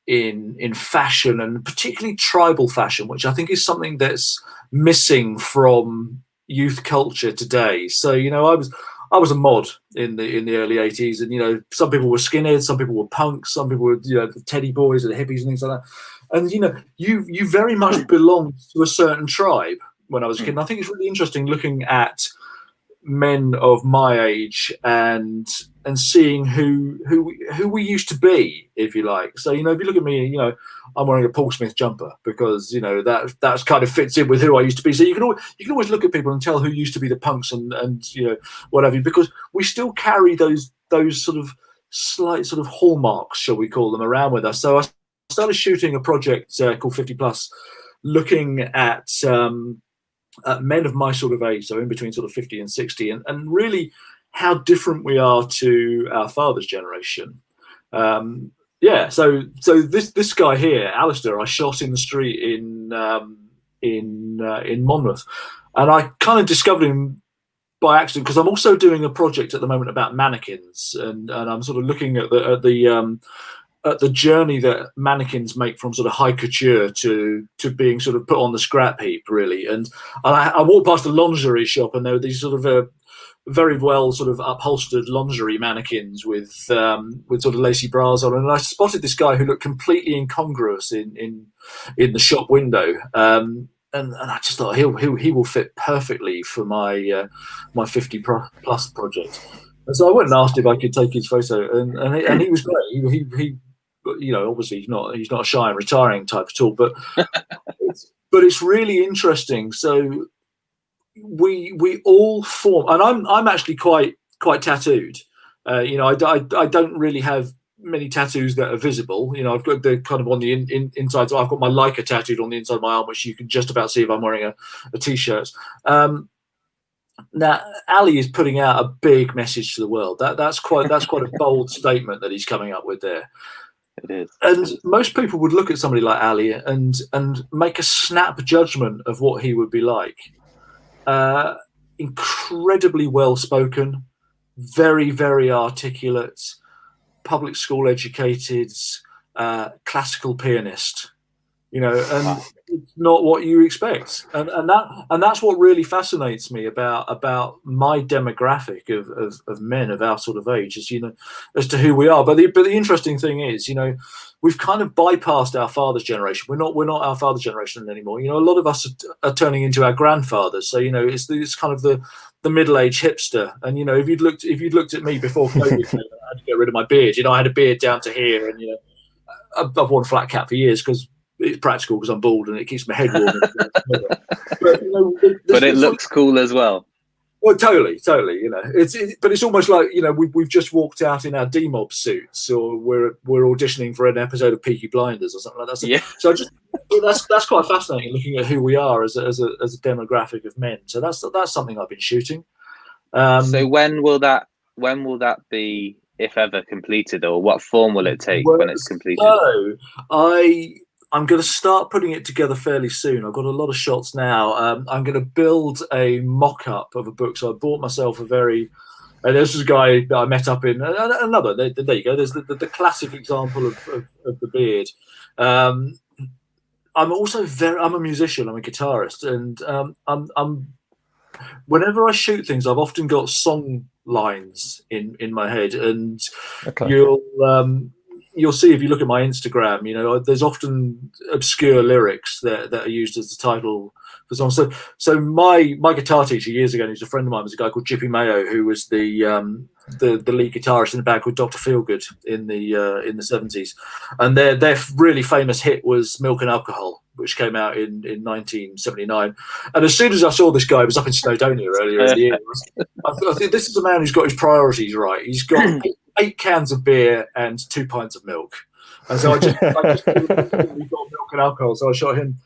Speaker 3: in fashion, and particularly tribal fashion, which I think is something that's missing from youth culture today. So I was a mod in the early 80s, and some people were skinheads, some people were punks, some people were the teddy boys and the hippies and things like that. And you very much belonged to a certain tribe when I was a kid. And I think it's really interesting looking at men of my age and seeing who we used to be, if you like. So if you look at me, I'm wearing a Paul Smith jumper because that kind of fits in with who I used to be. So you can always look at people and tell who used to be the punks and whatever, because we still carry those sort of slight sort of hallmarks, shall we call them, around with us. So I started shooting a project called 50 Plus, looking at men of my sort of age, so in between sort of 50 and 60, and really how different we are to our father's generation. So this guy here, Alistair, I shot in the street in Monmouth, and I kind of discovered him by accident because I'm also doing a project at the moment about mannequins, and I'm sort of looking at the journey that mannequins make from sort of high couture to being sort of put on the scrap heap, really. And I walked past a lingerie shop, and there were these sort of very well sort of upholstered lingerie mannequins with sort of lacy bras on, and I spotted this guy who looked completely incongruous in the shop window. And I just thought he will fit perfectly for my 50 plus project. And so I went and asked if I could take his photo, and he was great. He obviously he's not a shy and retiring type at all, but it's really interesting. So we all form, and I'm actually quite tattooed. I don't really have many tattoos that are visible. I've got the kind of on the inside. So I've got my Leica tattooed on the inside of my arm, which you can just about see if I'm wearing a t-shirt. Now, Ali is putting out a big message to the world. That's quite a bold statement that he's coming up with there.
Speaker 2: It is.
Speaker 3: And most people would look at somebody like Ali and make a snap judgment of what he would be like. Incredibly well spoken, very, very articulate, public school educated, classical pianist. And it's not what you expect, and that's what really fascinates me about my demographic of men of our sort of age, is as to who we are. But the interesting thing is, we've kind of bypassed our father's generation. We're not our father's generation anymore. A lot of us are turning into our grandfathers. So it's kind of the middle-aged hipster. And if you'd looked at me before COVID, I had to get rid of my beard. I had a beard down to here, and I've worn a flat cap for years because it's practical, because I'm bald and it keeps my head warm.
Speaker 2: But it looks cool as well.
Speaker 3: Well, totally. But it's almost like we've just walked out in our D-Mob suits, or we're auditioning for an episode of Peaky Blinders or something like that. So,
Speaker 2: yeah.
Speaker 3: So that's quite fascinating, looking at who we are as a demographic of men. So that's something I've been shooting.
Speaker 2: So when will that be, if ever, completed, or what form will it take when it's completed?
Speaker 3: So I'm going to start putting it together fairly soon. I've got a lot of shots now. I'm going to build a mock-up of a book. So I bought myself this is a guy that I met up in another. There you go. There's the classic example of the beard. I'm also I'm a musician. I'm a guitarist, and I'm whenever I shoot things, I've often got song lines in my head, and
Speaker 1: okay.
Speaker 3: You'll see if you look at my Instagram, there's often obscure lyrics that are used as the title for songs. So my guitar teacher years ago, and he's a friend of mine, was a guy called Jippy Mayo, who was the lead guitarist in a band called Dr. Feelgood in the 70s, and their really famous hit was Milk and Alcohol, which came out in 1979. And as soon as I saw this guy, I was up in Snowdonia earlier in the year, I think this is a man who's got his priorities right. He's got 8 cans of beer and 2 pints of milk. And so I just got milk and alcohol, so I shot him.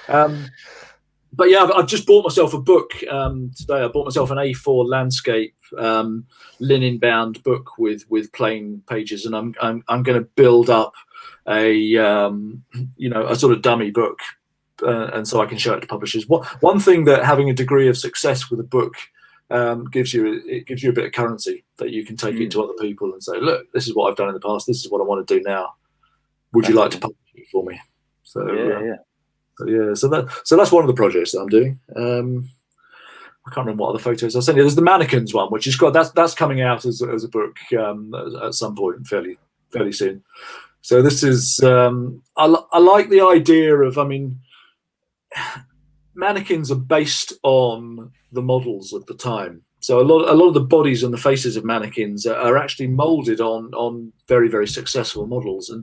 Speaker 3: But yeah, I've just bought myself a book today. I bought myself an A4 landscape linen-bound book with plain pages, and I'm going to build up a sort of dummy book, and so I can show it to publishers. One thing that having a degree of success with a book gives you a bit of currency that you can take it to other people and say, look, this is what I've done in the past. This is what I want to do now. would you like to publish it for me? So so that's one of the projects that I'm doing. I can't remember what other photos I'll send you. There's the Mannequins one, which is good. That's coming out as a book at some point fairly soon. So this is I like the idea of, I mean, mannequins are based on the models of the time. So a lot of the bodies and the faces of mannequins are actually molded on very, very successful models,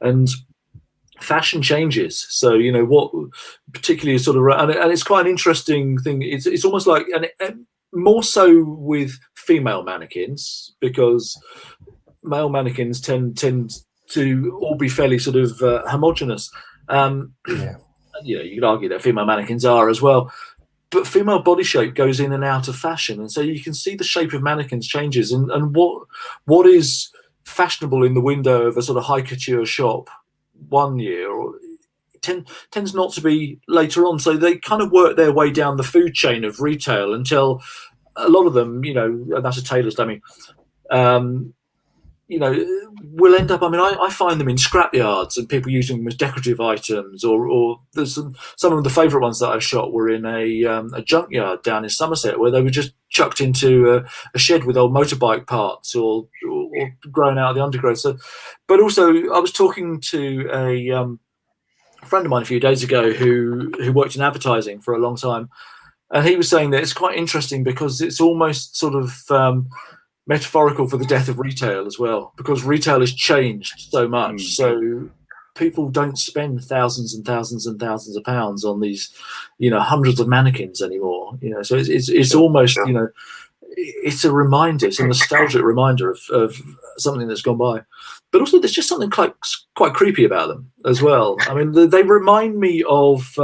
Speaker 3: and fashion changes. So, you know, what particularly sort of, and it's quite an interesting thing. It's almost like, and more so with female mannequins, because male mannequins tend to all be fairly sort of homogenous. You know, you could argue that female mannequins are as well, but female body shape goes in and out of fashion, and so you can see the shape of mannequins changes, and what is fashionable in the window of a sort of high couture shop one year or tends not to be later on. So they kind of work their way down the food chain of retail until a lot of them, you know, and that's a tailor's dummy, you know, will end up, I mean, I find them in scrapyards and people using them as decorative items, or there's some of the favourite ones that I've shot were in a junkyard down in Somerset, where they were just chucked into a shed with old motorbike parts or grown out of the undergrowth. So, but also I was talking to a friend of mine a few days ago who worked in advertising for a long time, and he was saying that it's quite interesting because it's almost sort of metaphorical for the death of retail as well, because retail has changed so much. So people don't spend thousands and thousands and thousands of pounds on these, you know, hundreds of mannequins anymore. You know, so it's almost, you know, it's a reminder, it's a nostalgic reminder of something that's gone by. But also, there's just something quite creepy about them as well. I mean, they remind me of.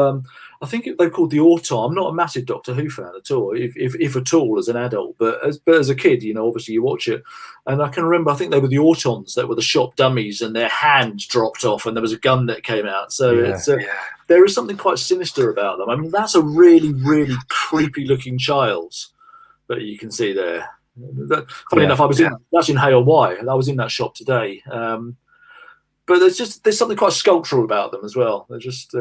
Speaker 3: I think they're called the Auton. I'm not a massive Doctor Who fan at all, if at all, as an adult. But as a kid, you know, obviously you watch it. And I can remember, I think they were the Autons that were the shop dummies, and their hand dropped off and there was a gun that came out. So there is something quite sinister about them. I mean, that's a really, really creepy looking child that you can see there. Funny enough, that's in Hale Y, and I was in that shop today. But there's something quite sculptural about them as well. They're just...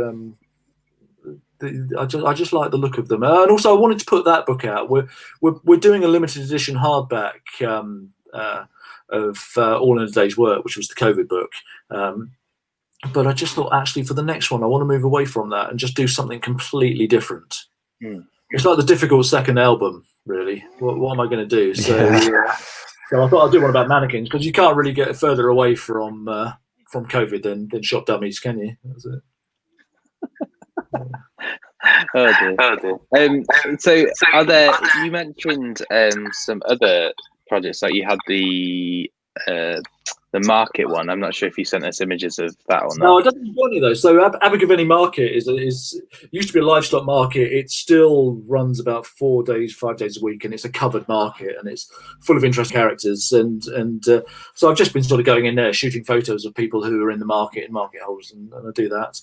Speaker 3: I just like the look of them, and also I wanted to put that book out. We're doing a limited edition hardback of All in a Day's Work, which was the COVID book. But I just thought, actually, for the next one, I want to move away from that and just do something completely different. It's like the difficult second album, really. What am I going to do? So, so I thought I'd do one about mannequins, because you can't really get further away from COVID than shop dummies, can you? That's it.
Speaker 2: Oh dear. So are there, you mentioned some other projects, like you had the market one. I'm not sure if you sent us images of that or not.
Speaker 3: No, I don't think any of those. So Abergavenny Market is used to be a livestock market. It still runs about 5 days a week, and it's a covered market, and it's full of interesting characters. And so I've just been sort of going in there shooting photos of people who are in the market and market holders, and I do that.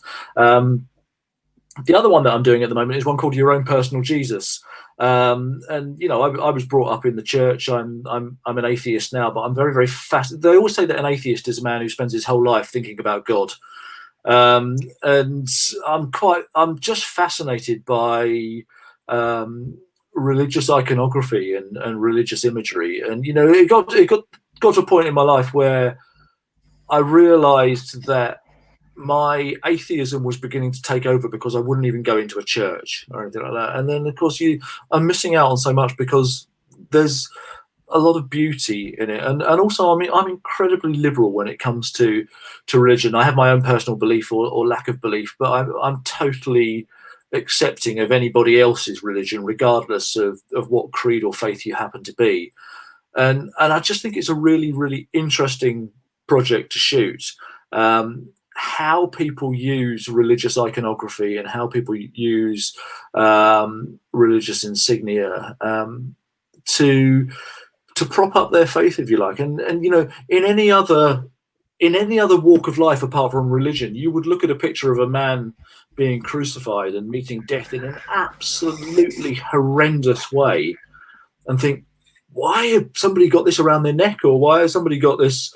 Speaker 3: The other one that I'm doing at the moment is one called Your Own Personal Jesus. And you know, I was brought up in the church. I'm an atheist now, but I'm very, very fascinated. They always say that an atheist is a man who spends his whole life thinking about God. And I'm just fascinated by religious iconography and religious imagery. And you know, it got to a point in my life where I realized that my atheism was beginning to take over, because I wouldn't even go into a church or anything like that. And then, of course, I'm missing out on so much, because there's a lot of beauty in it. And also, I mean, I'm incredibly liberal when it comes to religion. I have my own personal belief or lack of belief, but I'm totally accepting of anybody else's religion, regardless of what creed or faith you happen to be. And I just think it's a really, really interesting project to shoot. How people use religious iconography and how people use religious insignia to prop up their faith, if you like. And you know, in any other walk of life apart from religion, you would look at a picture of a man being crucified and meeting death in an absolutely horrendous way and think, why has somebody got this around their neck, or why has somebody got this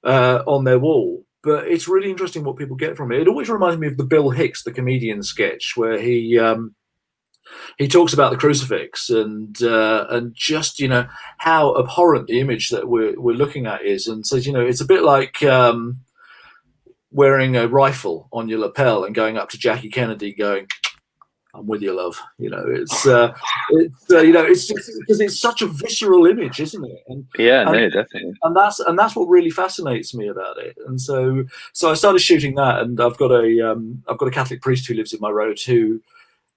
Speaker 3: on their wall? but it's really interesting what people get from it. It always reminds me of the Bill Hicks, the comedian sketch, where he talks about the crucifix and just, you know, how abhorrent the image that we're looking at is, and says, you know, it's a bit like wearing a rifle on your lapel and going up to Jackie Kennedy going, "I'm with you, love." You know, it's you know, it's just because it's such a visceral image, isn't it? And,
Speaker 2: no, definitely.
Speaker 3: And that's what really fascinates me about it. And so I started shooting that, and I've got a Catholic priest who lives in my road who.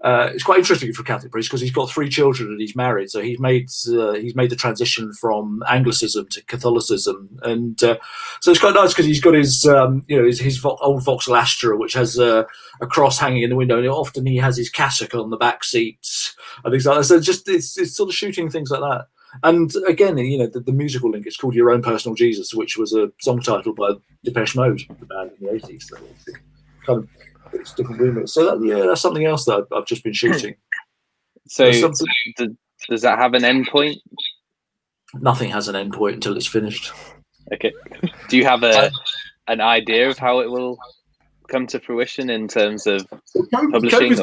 Speaker 3: It's quite interesting for a Catholic priest because he's got 3 children and he's married, so he's made the transition from Anglicism to Catholicism, and so it's quite nice because he's got his you know, his old Vauxhall Astra, which has a cross hanging in the window, and often he has his cassock on the back seats and things like that. So it's sort of shooting things like that. And again, you know, the musical link, it's called Your Own Personal Jesus, which was a song title by Depeche Mode, the band in the 80s. So it's kind of, it's different remix. So that's something else that I've just been shooting.
Speaker 2: So does that have an end point?
Speaker 3: Nothing has an end point until it's finished.
Speaker 2: Okay. Do you have an idea of how it will come to fruition in terms of publishing?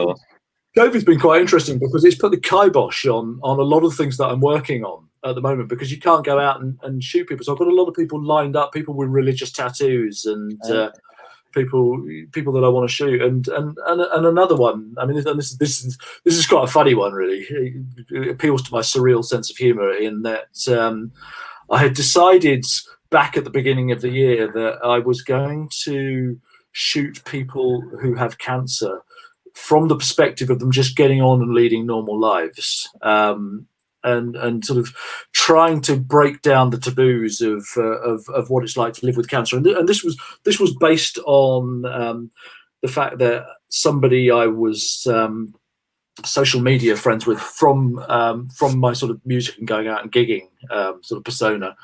Speaker 3: COVID's been quite interesting because it's put the kibosh on a lot of things that I'm working on at the moment, because you can't go out and shoot people. So I've got a lot of people lined up, people with religious tattoos and people that I want to shoot, and another one. I mean, this is quite a funny one, really. It appeals to my surreal sense of humour in that I had decided back at the beginning of the year that I was going to shoot people who have cancer from the perspective of them just getting on and leading normal lives. And sort of trying to break down the taboos of what it's like to live with cancer, and this was based on the fact that somebody I was social media friends with from my sort of music and going out and gigging sort of persona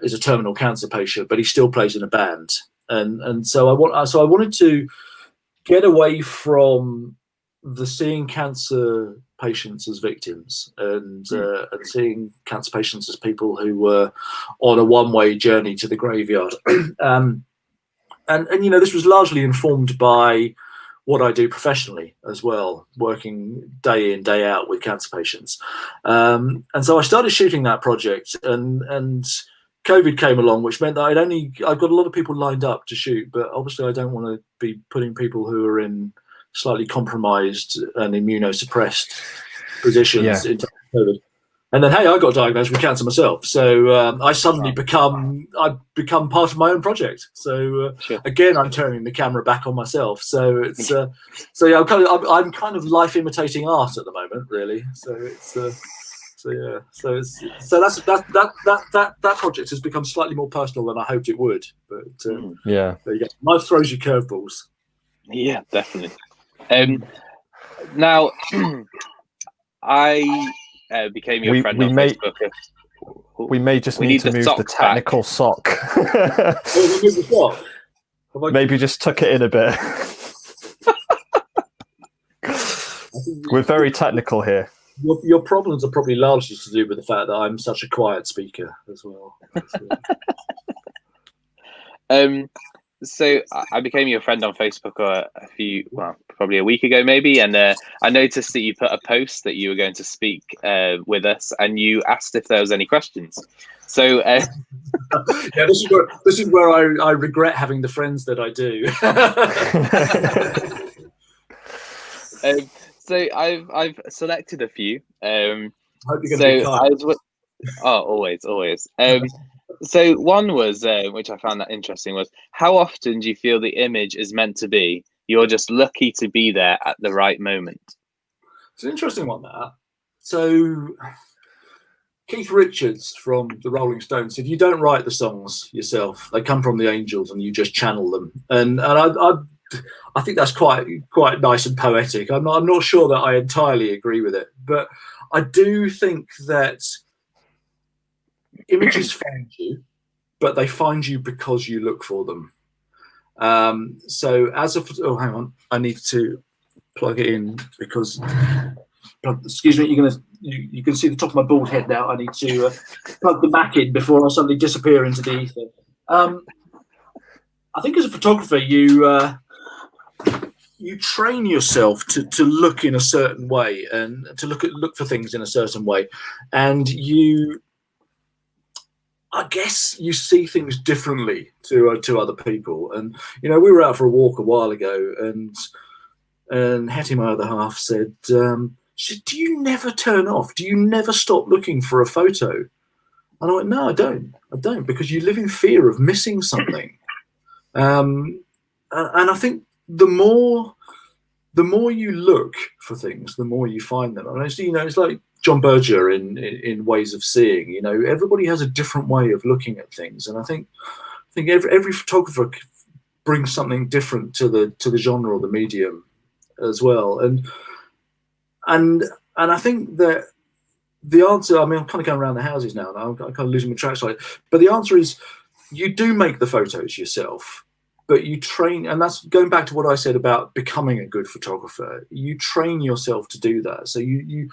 Speaker 3: is a terminal cancer patient, but he still plays in a band, and so I wanted to get away from the seeing cancer patients as victims and seeing cancer patients as people who were on a one-way journey to the graveyard. And you know, this was largely informed by what I do professionally as well, working day in, day out with cancer patients. And so I started shooting that project, and COVID came along, which meant that I've got a lot of people lined up to shoot, but obviously I don't want to be putting people who are in slightly compromised and immunosuppressed positions into COVID. And then, hey, I got diagnosed with cancer myself, so I suddenly become part of my own project. So again, I'm turning the camera back on myself. So it's so yeah, I'm kind of life imitating art at the moment, really. So it's that project has become slightly more personal than I hoped it would. But there you go. Life throws you curveballs.
Speaker 2: Yeah, definitely. Now, I became your friend on Facebook.
Speaker 1: We may just need to move the technical sock. Maybe just tuck it in a bit. We're very technical here.
Speaker 3: Your problems are probably largely to do with the fact that I'm such a quiet speaker as well.
Speaker 2: So I became your friend on Facebook probably a week ago maybe, and I noticed that you put a post that you were going to speak with us, and you asked if there was any questions. So yeah,
Speaker 3: this is where I regret having the friends that I do.
Speaker 2: So I've selected a few.
Speaker 3: I hope you're going to be kind.
Speaker 2: Always. So one was, which I found that interesting, was how often do you feel the image is meant to be? You're just lucky to be there at the right moment.
Speaker 3: It's an interesting one, that. So Keith Richards from the Rolling Stones said, "You don't write the songs yourself; they come from the angels, and you just channel them." And I think that's quite nice and poetic. I'm not sure that I entirely agree with it, but I do think that images find you, but they find you because you look for them. So hang on, I need to plug it in because, excuse me, you can see the top of my bald head now. I need to plug the Mac in before I suddenly disappear into the ether. I think as a photographer, you train yourself to look in a certain way and to look for things in a certain way, and I guess you see things differently to other people. And we were out for a walk a while ago, and Hetty, my other half, said, she said, "Do you never turn off? Do you never stop looking for a photo?" And I went, "No, I don't, because you live in fear of missing something." And I think the more you look for things, the more you find them. And it's like John Berger in Ways of Seeing. Everybody has a different way of looking at things, and I think every photographer brings something different to the genre or the medium as well. And I think that the answer, I mean, I'm kind of going around the houses now, and I'm kind of losing my track slightly, but the answer is you do make the photos yourself, but you train, and that's going back to what I said about becoming a good photographer. You train yourself to do that. So you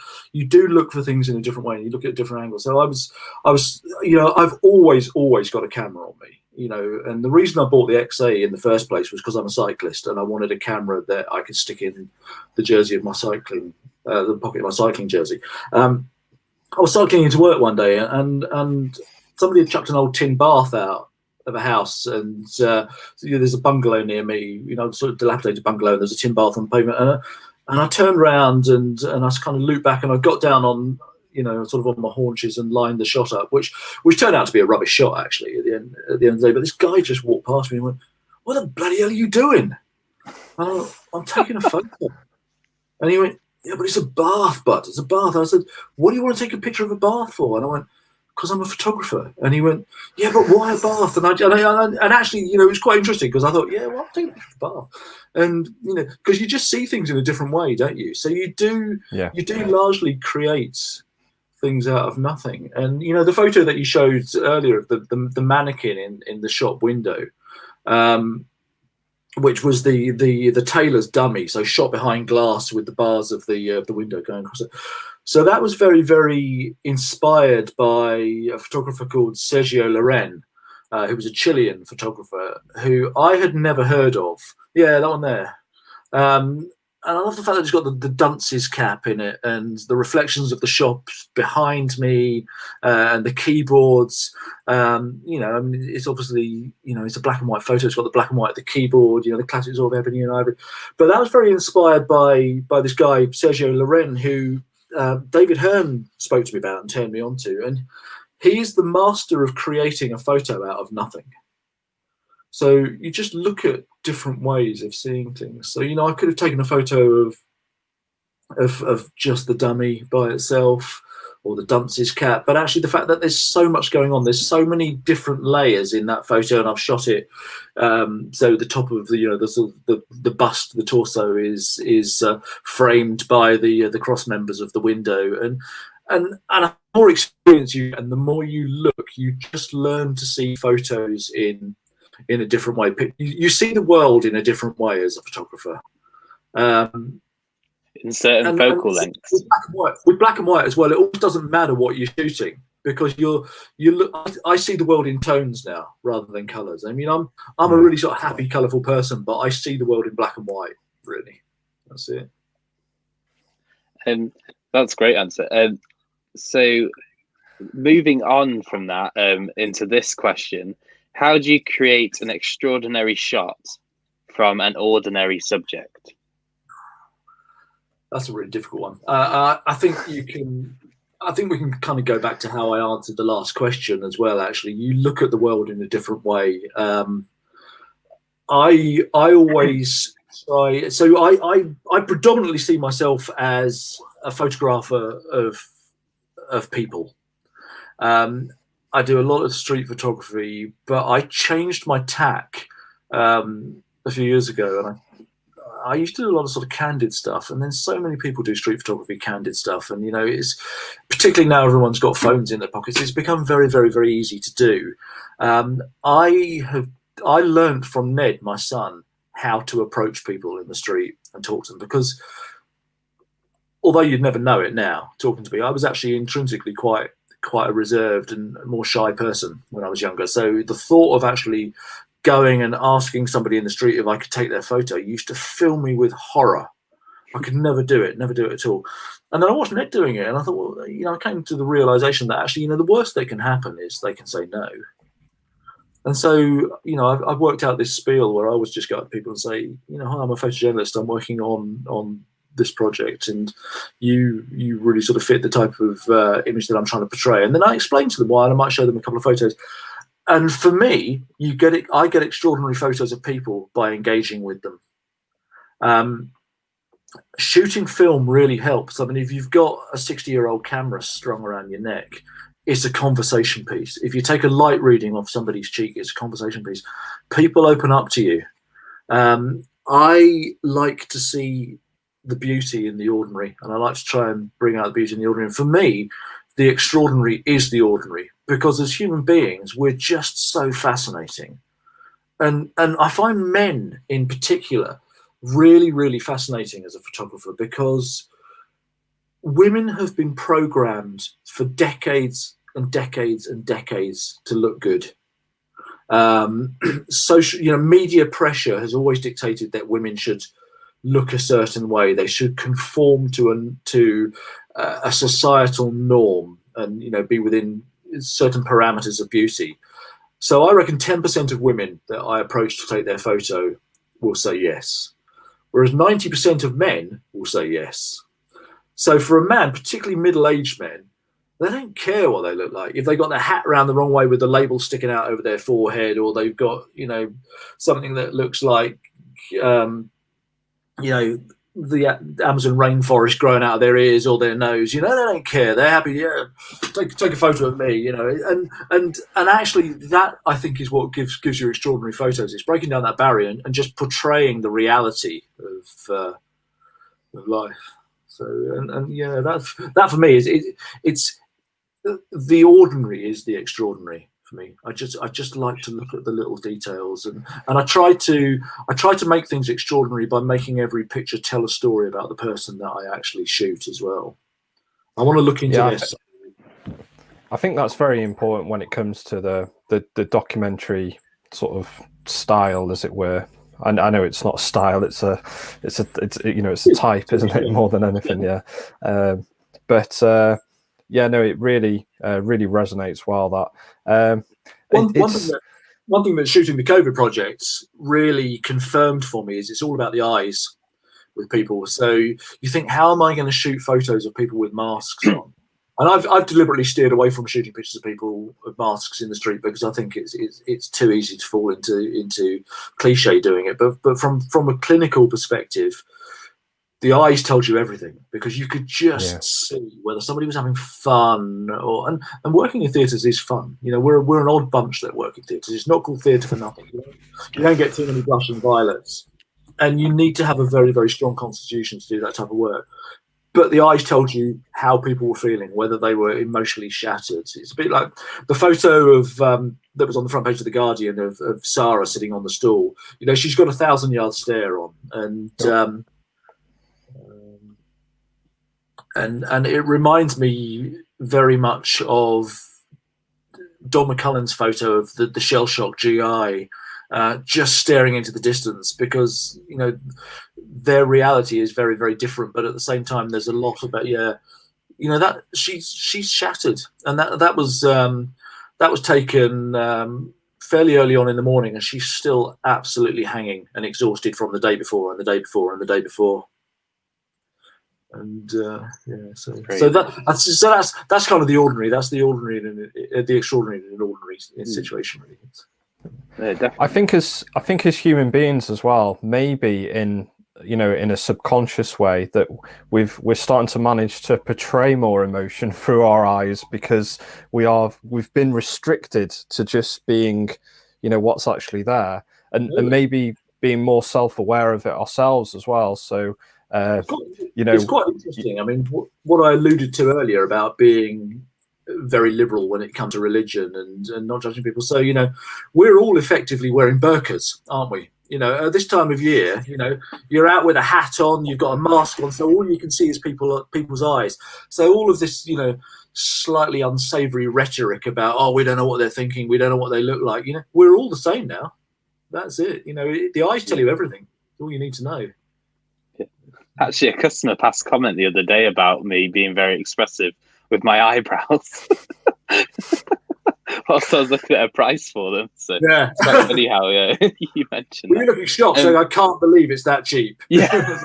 Speaker 3: do look for things in a different way, and you look at different angles. So I was, I've always got a camera on me, and the reason I bought the XA in the first place was because I'm a cyclist, and I wanted a camera that I could stick in the jersey of my cycling, the pocket of my cycling jersey. I was cycling into work one day, and somebody had chucked an old tin bath out of a house, and there's a bungalow near me, sort of dilapidated bungalow, and there's a tin bath on the pavement, and I turned around and I kind of looped back, and I got down on sort of on my haunches and lined the shot up, which turned out to be a rubbish shot actually at the end of the day. But this guy just walked past me and went, "What the bloody hell are you doing?" And I went, "I'm taking a photo." And he went, "Yeah, but it's a bath, bud. It's a bath." And I said, "What do you want to take a picture of a bath for?" And I went, "Because I'm a photographer." And he went, "Yeah, but why a bath?" And actually, it was quite interesting, because I thought, yeah, well, I'll take a picture of a bath. And, because you just see things in a different way, don't you? So you do largely create things out of nothing. And, the photo that you showed earlier of the mannequin in the shop window, which was the tailor's dummy, so shot behind glass with the bars of the window going across it. So that was very, very inspired by a photographer called Sergio Loren, who was a Chilean photographer who I had never heard of. Yeah, that one there. And I love the fact that it's got the dunce's cap in it, and the reflections of the shops behind me, and the keyboards. I mean, it's obviously, it's a black and white photo. It's got the black and white, the keyboard, the classic sort of ebony and ivory. But that was very inspired by this guy, Sergio Loren, who David Hurn spoke to me about and turned me on to. And he's the master of creating a photo out of nothing. So you just look at different ways of seeing things. So, I could have taken a photo of just the dummy by itself, or the dunce's cap, but actually the fact that there's so much going on, there's so many different layers in that photo, and I've shot it so the top of the bust, the torso is framed by the cross members of the window, and the more experience and the more you look, you just learn to see photos in a different way. You see the world in a different way as a photographer.
Speaker 2: In certain focal lengths.
Speaker 3: With black and white as well, it almost doesn't matter what you're shooting, because you look. I see the world in tones now rather than colours. I mean, I'm a really sort of happy, colourful person, but I see the world in black and white. Really, that's it.
Speaker 2: That's a great answer. So, moving on from that into this question. How do you create an extraordinary shot from an ordinary subject?
Speaker 3: That's a really difficult one. I think we can kind of go back to how I answered the last question as well. Actually, you look at the world in a different way. I always try. So I predominantly see myself as a photographer of people. I do a lot of street photography, but I changed my tack a few years ago, and I used to do a lot of sort of candid stuff, and then so many people do street photography candid stuff, and it's particularly now everyone's got phones in their pockets. It's become very, very, very easy to do. I learned from Ned, my son, how to approach people in the street and talk to them, because although you'd never know it now talking to me, I was actually intrinsically quite a reserved and more shy person when I was younger. So the thought of actually going and asking somebody in the street if I could take their photo used to fill me with horror. I could never do it at all. And then I watched Nick doing it, and I thought, well, I came to the realization that actually, the worst that can happen is they can say no. And so, I've worked out this spiel where I was just go to people and say, hi, I'm a photojournalist. I'm working on this project, and you really sort of fit the type of image that I'm trying to portray. And then I explain to them why, and I might show them a couple of photos. And for me, I get extraordinary photos of people by engaging with them. Shooting film really helps. I mean, if you've got a 60-year-old camera strung around your neck, it's a conversation piece. If you take a light reading off somebody's cheek, it's a conversation piece. People open up to you. I like to see the beauty in the ordinary, and I like to try and bring out the beauty in the ordinary. And for me, the extraordinary is the ordinary, because as human beings, we're just so fascinating. And I find men in particular really, really fascinating as a photographer, because women have been programmed for decades and decades and decades to look good. Social, media pressure has always dictated that women should look a certain way. They should conform to a societal norm and be within certain parameters of beauty. So I reckon 10% of women that I approach to take their photo will say yes, whereas 90% of men will say yes. So for a man, particularly middle-aged men, they don't care what they look like. If they got their hat around the wrong way with the label sticking out over their forehead, or they've got, something that looks like, the Amazon rainforest growing out of their ears or their nose, they don't care. They're happy. Yeah, take a photo of me, and actually that, I think, is what gives you extraordinary photos. It's breaking down that barrier and just portraying the reality of life. So, and yeah, that for me it's the ordinary is the extraordinary for me. I just like to look at the little details, and I try to make things extraordinary by making every picture tell a story about the person that I actually shoot as well. I want to look into this.
Speaker 1: I think that's very important when it comes to the documentary sort of style, as it were. I know it's not a style; it's a type, isn't it? More than anything, yeah. It really resonates well. That
Speaker 3: one thing that shooting the COVID projects really confirmed for me is it's all about the eyes with people. So you think, how am I going to shoot photos of people with masks on? And I've deliberately steered away from shooting pictures of people with masks in the street, because I think it's too easy to fall into cliche doing it. But from a clinical perspective, the eyes told you everything, because you could just see whether somebody was having fun and working in theatres is fun. We're an odd bunch that work in theatres. It's not called theatre for nothing. You don't get too many blushing violets, and you need to have a very, very strong constitution to do that type of work. But the eyes told you how people were feeling, whether they were emotionally shattered. It's a bit like the photo of that was on the front page of The Guardian of Sarah sitting on the stool. She's got a 1,000-yard stare on, and it reminds me very much of Don McCullen's photo of the shell-shocked GI just staring into the distance, because their reality is very, very different, but at the same time there's a lot about that she's shattered, and that was taken fairly early on in the morning, and she's still absolutely hanging and exhausted from the day before and the day before and the day before. And so that's kind of the ordinary. That's the ordinary and the extraordinary in an ordinary situation, really.
Speaker 2: Yeah,
Speaker 1: I think as human beings as well, maybe in a subconscious way, that we're starting to manage to portray more emotion through our eyes, because we've been restricted to just being what's actually there, and maybe being more self-aware of it ourselves as well. So it's quite
Speaker 3: interesting. I mean, what I alluded to earlier about being very liberal when it comes to religion and not judging people. So, we're all effectively wearing burqas, aren't we? At this time of year, you're out with a hat on, you've got a mask on, so all you can see is people's eyes. So all of this, slightly unsavory rhetoric about, we don't know what they're thinking, we don't know what they look like. We're all the same now. That's it. The eyes tell you everything. It's all you need to know.
Speaker 2: Actually, a customer passed comment the other day about me being very expressive with my eyebrows. Whilst I was looking at a price for them. So
Speaker 3: yeah,
Speaker 2: it's quite funny how you mentioned
Speaker 3: that. You look at shops, I can't believe it's that cheap.
Speaker 2: Yeah.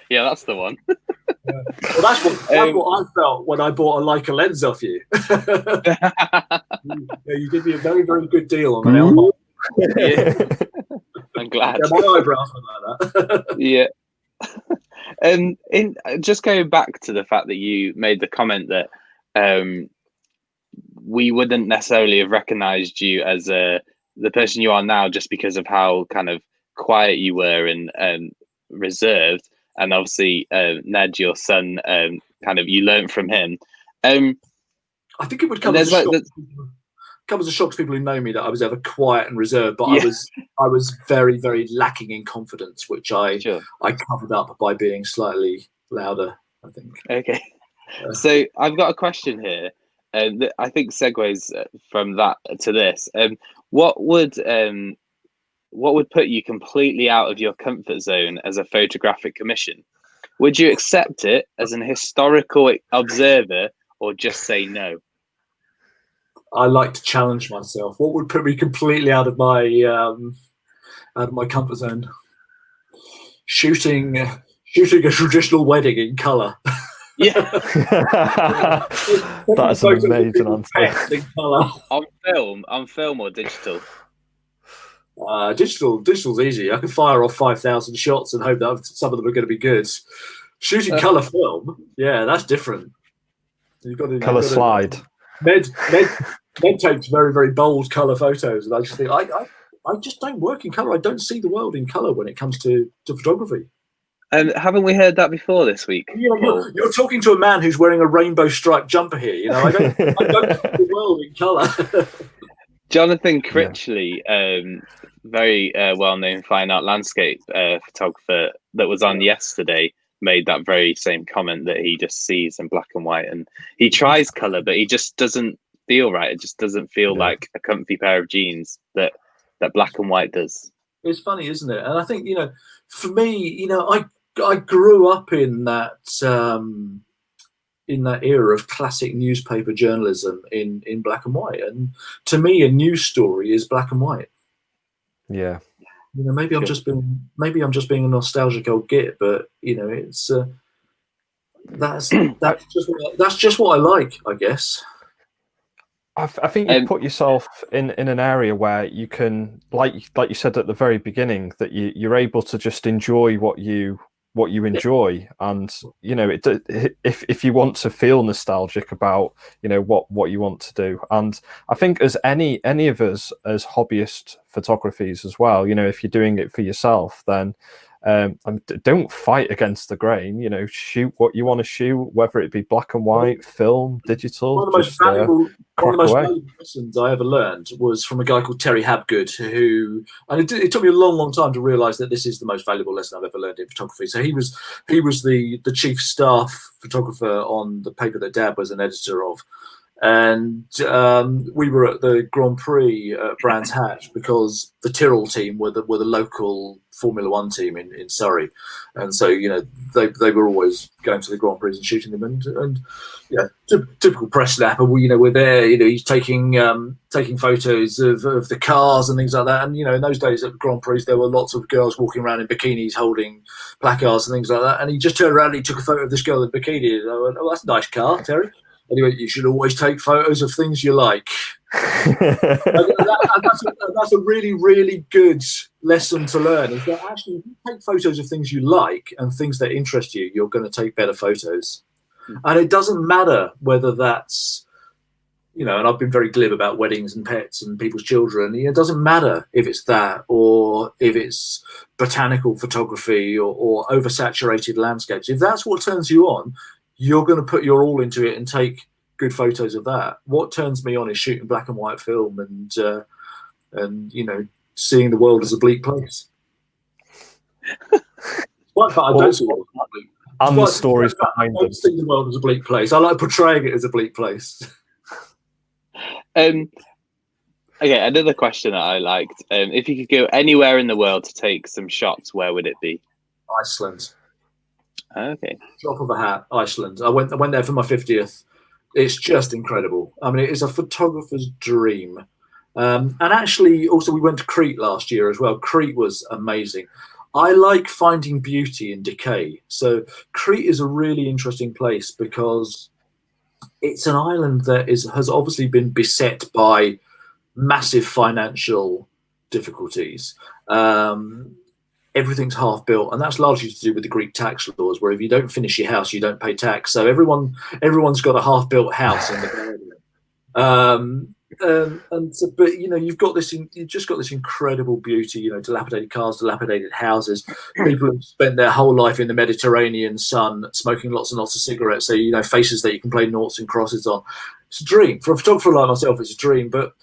Speaker 2: Yeah, that's the one.
Speaker 3: Well, that's what I felt when I bought a Leica lens off you. You did me a very, very good deal on an
Speaker 2: Yeah. I'm glad.
Speaker 3: Yeah, my eyebrows were like that.
Speaker 2: Yeah. And just going back to the fact that you made the comment that we wouldn't necessarily have recognised you as the person you are now just because of how kind of quiet you were and reserved. And obviously, Ned, your son, kind of you learnt from him. I
Speaker 3: think it would come as a shock to people who know me that I was ever quiet and reserved, but yeah. I was very, very lacking in confidence, which I covered up by being slightly louder, I think.
Speaker 2: Okay. So I've got a question here. That I think segues from that to this. What would put you completely out of your comfort zone as a photographic commission? Would you accept it as an historical observer or just say no?
Speaker 3: I like to challenge myself. What would put me completely out of my comfort zone? Shooting a traditional wedding in colour.
Speaker 2: Yeah.
Speaker 1: That's an amazing answer.
Speaker 2: On film or digital?
Speaker 3: Digital's easy. I can fire off 5,000 shots and hope that some of them are going to be good. Shooting colour film, yeah, that's different. You've got to
Speaker 1: colour slide.
Speaker 3: Ned takes very, very bold colour photos, and I just think I just don't work in colour. I don't see the world in colour when it comes to photography.
Speaker 2: Haven't we heard that before this week?
Speaker 3: You're talking to a man who's wearing a rainbow striped jumper here. I don't see the world in colour.
Speaker 2: Jonathan Critchley, very well-known fine art landscape photographer that was on yesterday, made that very same comment that he just sees in black and white, and he tries colour, but he just doesn't feel right. It just doesn't feel like a comfy pair of jeans that black and white does.
Speaker 3: It's funny, isn't it? And I think, for me, I grew up in that era of classic newspaper journalism in black and white, and to me, a news story is black and white.
Speaker 1: Yeah,
Speaker 3: maybe I'm just being a nostalgic old git, but it's that's just what I like, I guess.
Speaker 1: I think you put yourself in an area where you can, like you said at the very beginning, that you're able to just enjoy what you enjoy, and if you want to feel nostalgic about what you want to do, and I think as any of us as hobbyist photographies as well, if you're doing it for yourself, then don't fight against the grain. Shoot what you want to shoot, whether it be black and white, film, digital.
Speaker 3: One of the most valuable lessons I ever learned was from a guy called Terry Habgood, and it took me a long, long time to realise that this is the most valuable lesson I've ever learned in photography. So he was the chief staff photographer on the paper that Dad was an editor of. And we were at the Grand Prix at Brands Hatch because the Tyrrell team were the local Formula One team in Surrey, and so they were always going to the Grand Prix and shooting them, and typical press snapper. We're there. He's taking photos of the cars and things like that. And in those days at Grand Prix there were lots of girls walking around in bikinis holding placards and things like that. And he just turned around and he took a photo of this girl in a bikini. And I went, "Oh, that's a nice car, Terry." Anyway, you should always take photos of things you like. That's a really, really good lesson to learn. Is that actually, if you take photos of things you like and things that interest you, you're going to take better photos. And it doesn't matter whether that's, and I've been very glib about weddings and pets and people's children. It doesn't matter if it's that or if it's botanical photography or oversaturated landscapes. If that's what turns you on, you're going to put your all into it and take good photos of that. What turns me on is shooting black and white film and seeing the world as a bleak place. Quite fun. I don't see the world as a bleak place.
Speaker 1: And the stories behind them.
Speaker 3: I don't see the world as a bleak place. I like portraying it as a bleak place.
Speaker 2: And Okay, another question that I liked. If you could go anywhere in the world to take some shots, where would it be?
Speaker 3: Iceland.
Speaker 2: Okay.
Speaker 3: Drop of a hat, Iceland. I went there for my 50th. It's just incredible. I mean, it is a photographer's dream. And actually, also, we went to Crete last year as well. Crete was amazing. I like finding beauty in decay. So Crete is a really interesting place because it's an island that has obviously been beset by massive financial difficulties. Everything's half built, and that's largely to do with the Greek tax laws, where if you don't finish your house, you don't pay tax. So everyone's got a half built house in the garden. But you've just got this incredible beauty. Dilapidated cars, dilapidated houses. People have spent their whole life in the Mediterranean sun, smoking lots and lots of cigarettes. So faces that you can play noughts and crosses on. It's a dream for a photographer like myself. It's a dream, but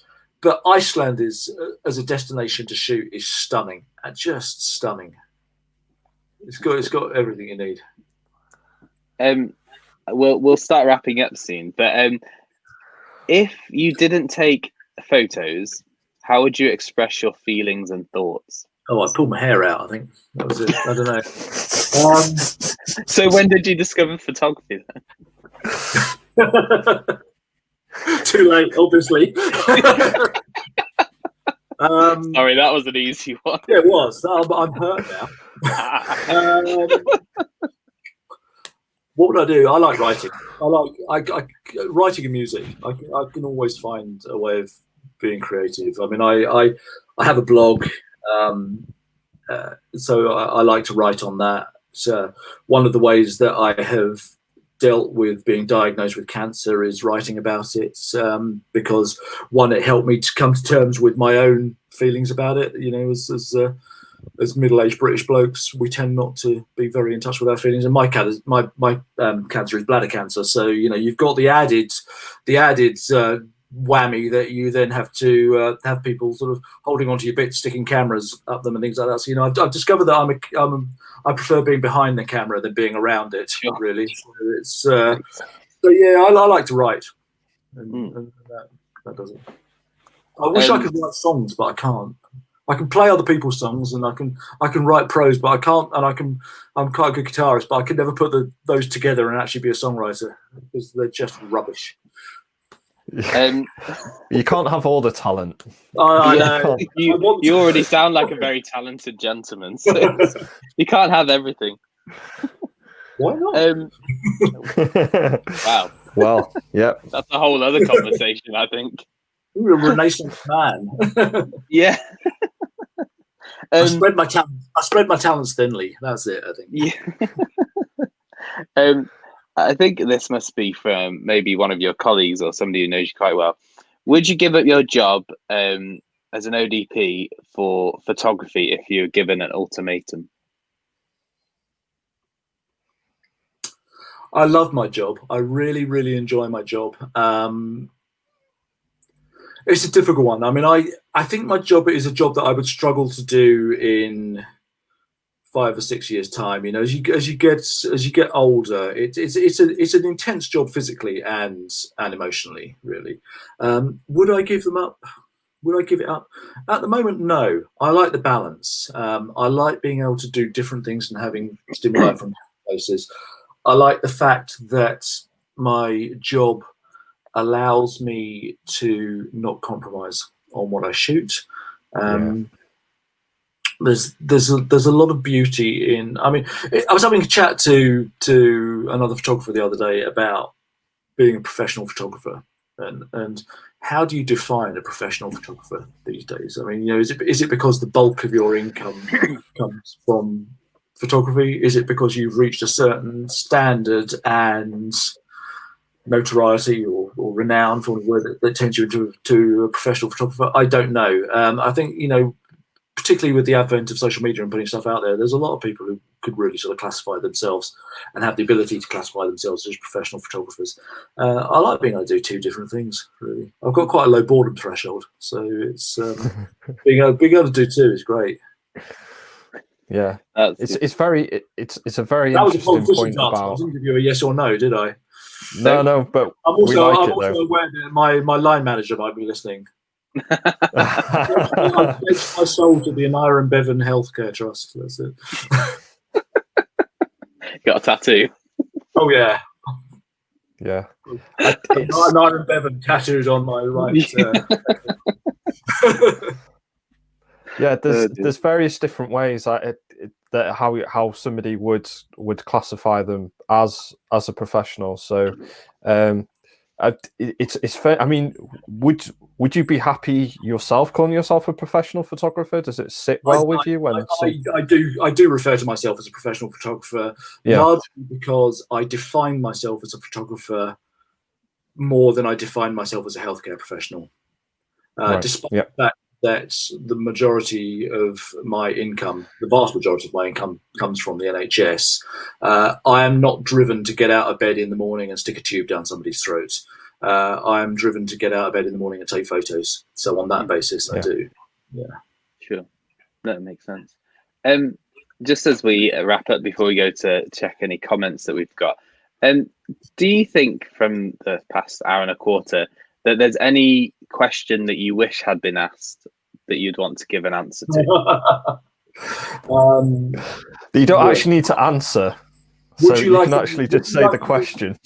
Speaker 3: Iceland is, as a destination to shoot, is stunning. Just stunning. It's got everything you need.
Speaker 2: We'll start wrapping up soon, but if you didn't take photos, how would you express your feelings and thoughts?
Speaker 3: Oh, I pulled my hair out, I think. That was it. I don't know.
Speaker 2: So when did you discover photography then?
Speaker 3: Too late, obviously.
Speaker 2: Sorry, that was an easy one.
Speaker 3: Yeah, it was. I'm hurt now. What would I do? I like writing. I writing and music. I can always find a way of being creative. I mean, I have a blog, so I like to write on that. So one of the ways that I have dealt with being diagnosed with cancer is writing about it, because one, it helped me to come to terms with my own feelings about it. As middle-aged British blokes, we tend not to be very in touch with our feelings. And my cancer is bladder cancer, so you've got the added whammy that you then have to have people sort of holding onto your bits, sticking cameras up them and things like that. So I've discovered that I prefer being behind the camera than being around it. Sure. Really, so yeah, I like to write, and that does it. I wish I could write songs, but I can't. I can play other people's songs, and I can write prose, but I can't. And I'm quite a good guitarist, but I could never put those together and actually be a songwriter because they're just rubbish.
Speaker 1: You can't have all the talent.
Speaker 3: I know.
Speaker 2: You already sound like a very talented gentleman, so you can't have everything.
Speaker 3: Why not?
Speaker 2: Wow.
Speaker 1: Well, yeah.
Speaker 2: That's a whole other conversation, I think.
Speaker 3: You're a Renaissance man.
Speaker 2: Yeah.
Speaker 3: I spread my talents thinly. That's it, I think.
Speaker 2: Yeah. I think this must be from maybe one of your colleagues or somebody who knows you quite well. Would you give up your job as an ODP for photography if you were given an ultimatum?
Speaker 3: I love my job. I really, really enjoy my job. It's a difficult one. I mean, I think my job is a job that I would struggle to do in 5 or 6 years' time. As you get older, it's an intense job physically and emotionally. Really, would I give them up? Would I give it up? At the moment, no. I like the balance. I like being able to do different things and having stimuli from places. I like the fact that my job allows me to not compromise on what I shoot. There's a lot of beauty in. I mean, I was having a chat to another photographer the other day about being a professional photographer and how do you define a professional photographer these days? I mean, is it because the bulk of your income comes from photography? Is it because you've reached a certain standard and notoriety or renown, for the word that turns you into a professional photographer? I don't know. I think, particularly with the advent of social media and putting stuff out there, there's a lot of people who could really sort of classify themselves and have the ability to classify themselves as professional photographers. I like being able to do two different things, really. I've got quite a low boredom threshold, so it's being able to do two is great.
Speaker 1: Yeah, it's a very interesting point about.
Speaker 3: I didn't give you a yes or no, did I?
Speaker 1: No, but
Speaker 3: I'm also aware that my line manager might be listening. I've pledged my soul to the Anira and Bevan Healthcare Trust. That's it.
Speaker 2: Got a tattoo.
Speaker 3: Oh yeah,
Speaker 1: Yeah.
Speaker 3: Anira and Bevan tattooed on my right.
Speaker 1: Yeah, there's various different ways that how somebody would classify them as a professional. So it's fair. I mean, would you be happy yourself calling yourself a professional photographer? Does it sit well with you?
Speaker 3: I do refer to myself as a professional photographer, largely because I define myself as a photographer more than I define myself as a healthcare professional. Despite the fact that the majority of my income, the vast majority of my income, comes from the NHS, I am not driven to get out of bed in the morning and stick a tube down somebody's throat. I am driven to get out of bed in the morning and take photos. So on that basis, I do. Yeah.
Speaker 2: Sure. That makes sense. Just as we wrap up, before we go to check any comments that we've got, do you think from the past hour and a quarter that there's any question that you wish had been asked that you'd want to give an answer to?
Speaker 1: You don't actually need to answer. You can actually just say the question.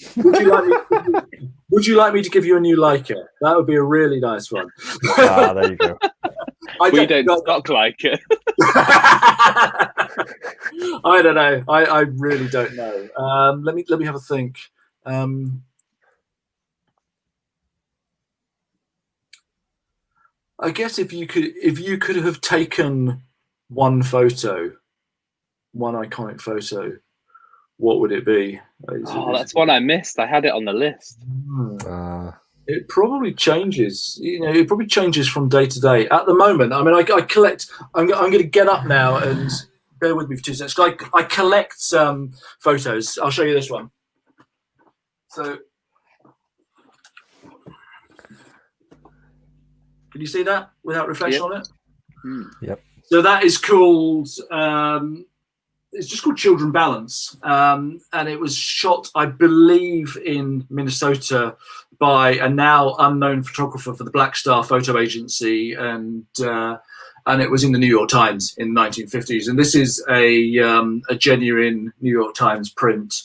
Speaker 3: Would you like me to give you a new Leica? That would be a really nice one.
Speaker 1: There you go.
Speaker 2: We don't stock Leica.
Speaker 3: I don't know. I really don't know. Let me have a think. I guess if you could have taken one iconic photo, what would it be?
Speaker 2: That's one I missed. I had it on the list.
Speaker 3: It probably changes. It probably changes from day to day. At the moment, I mean, I collect. I'm going to get up now and bear with me for 2 seconds. I collect photos. I'll show you this one. So. Can you see that without reflection on it?
Speaker 1: Yep.
Speaker 3: So that is called, it's just called Children Balance. And it was shot, I believe, in Minnesota by a now unknown photographer for the Black Star Photo Agency. And it was in the New York Times in the 1950s. And this is a genuine New York Times print,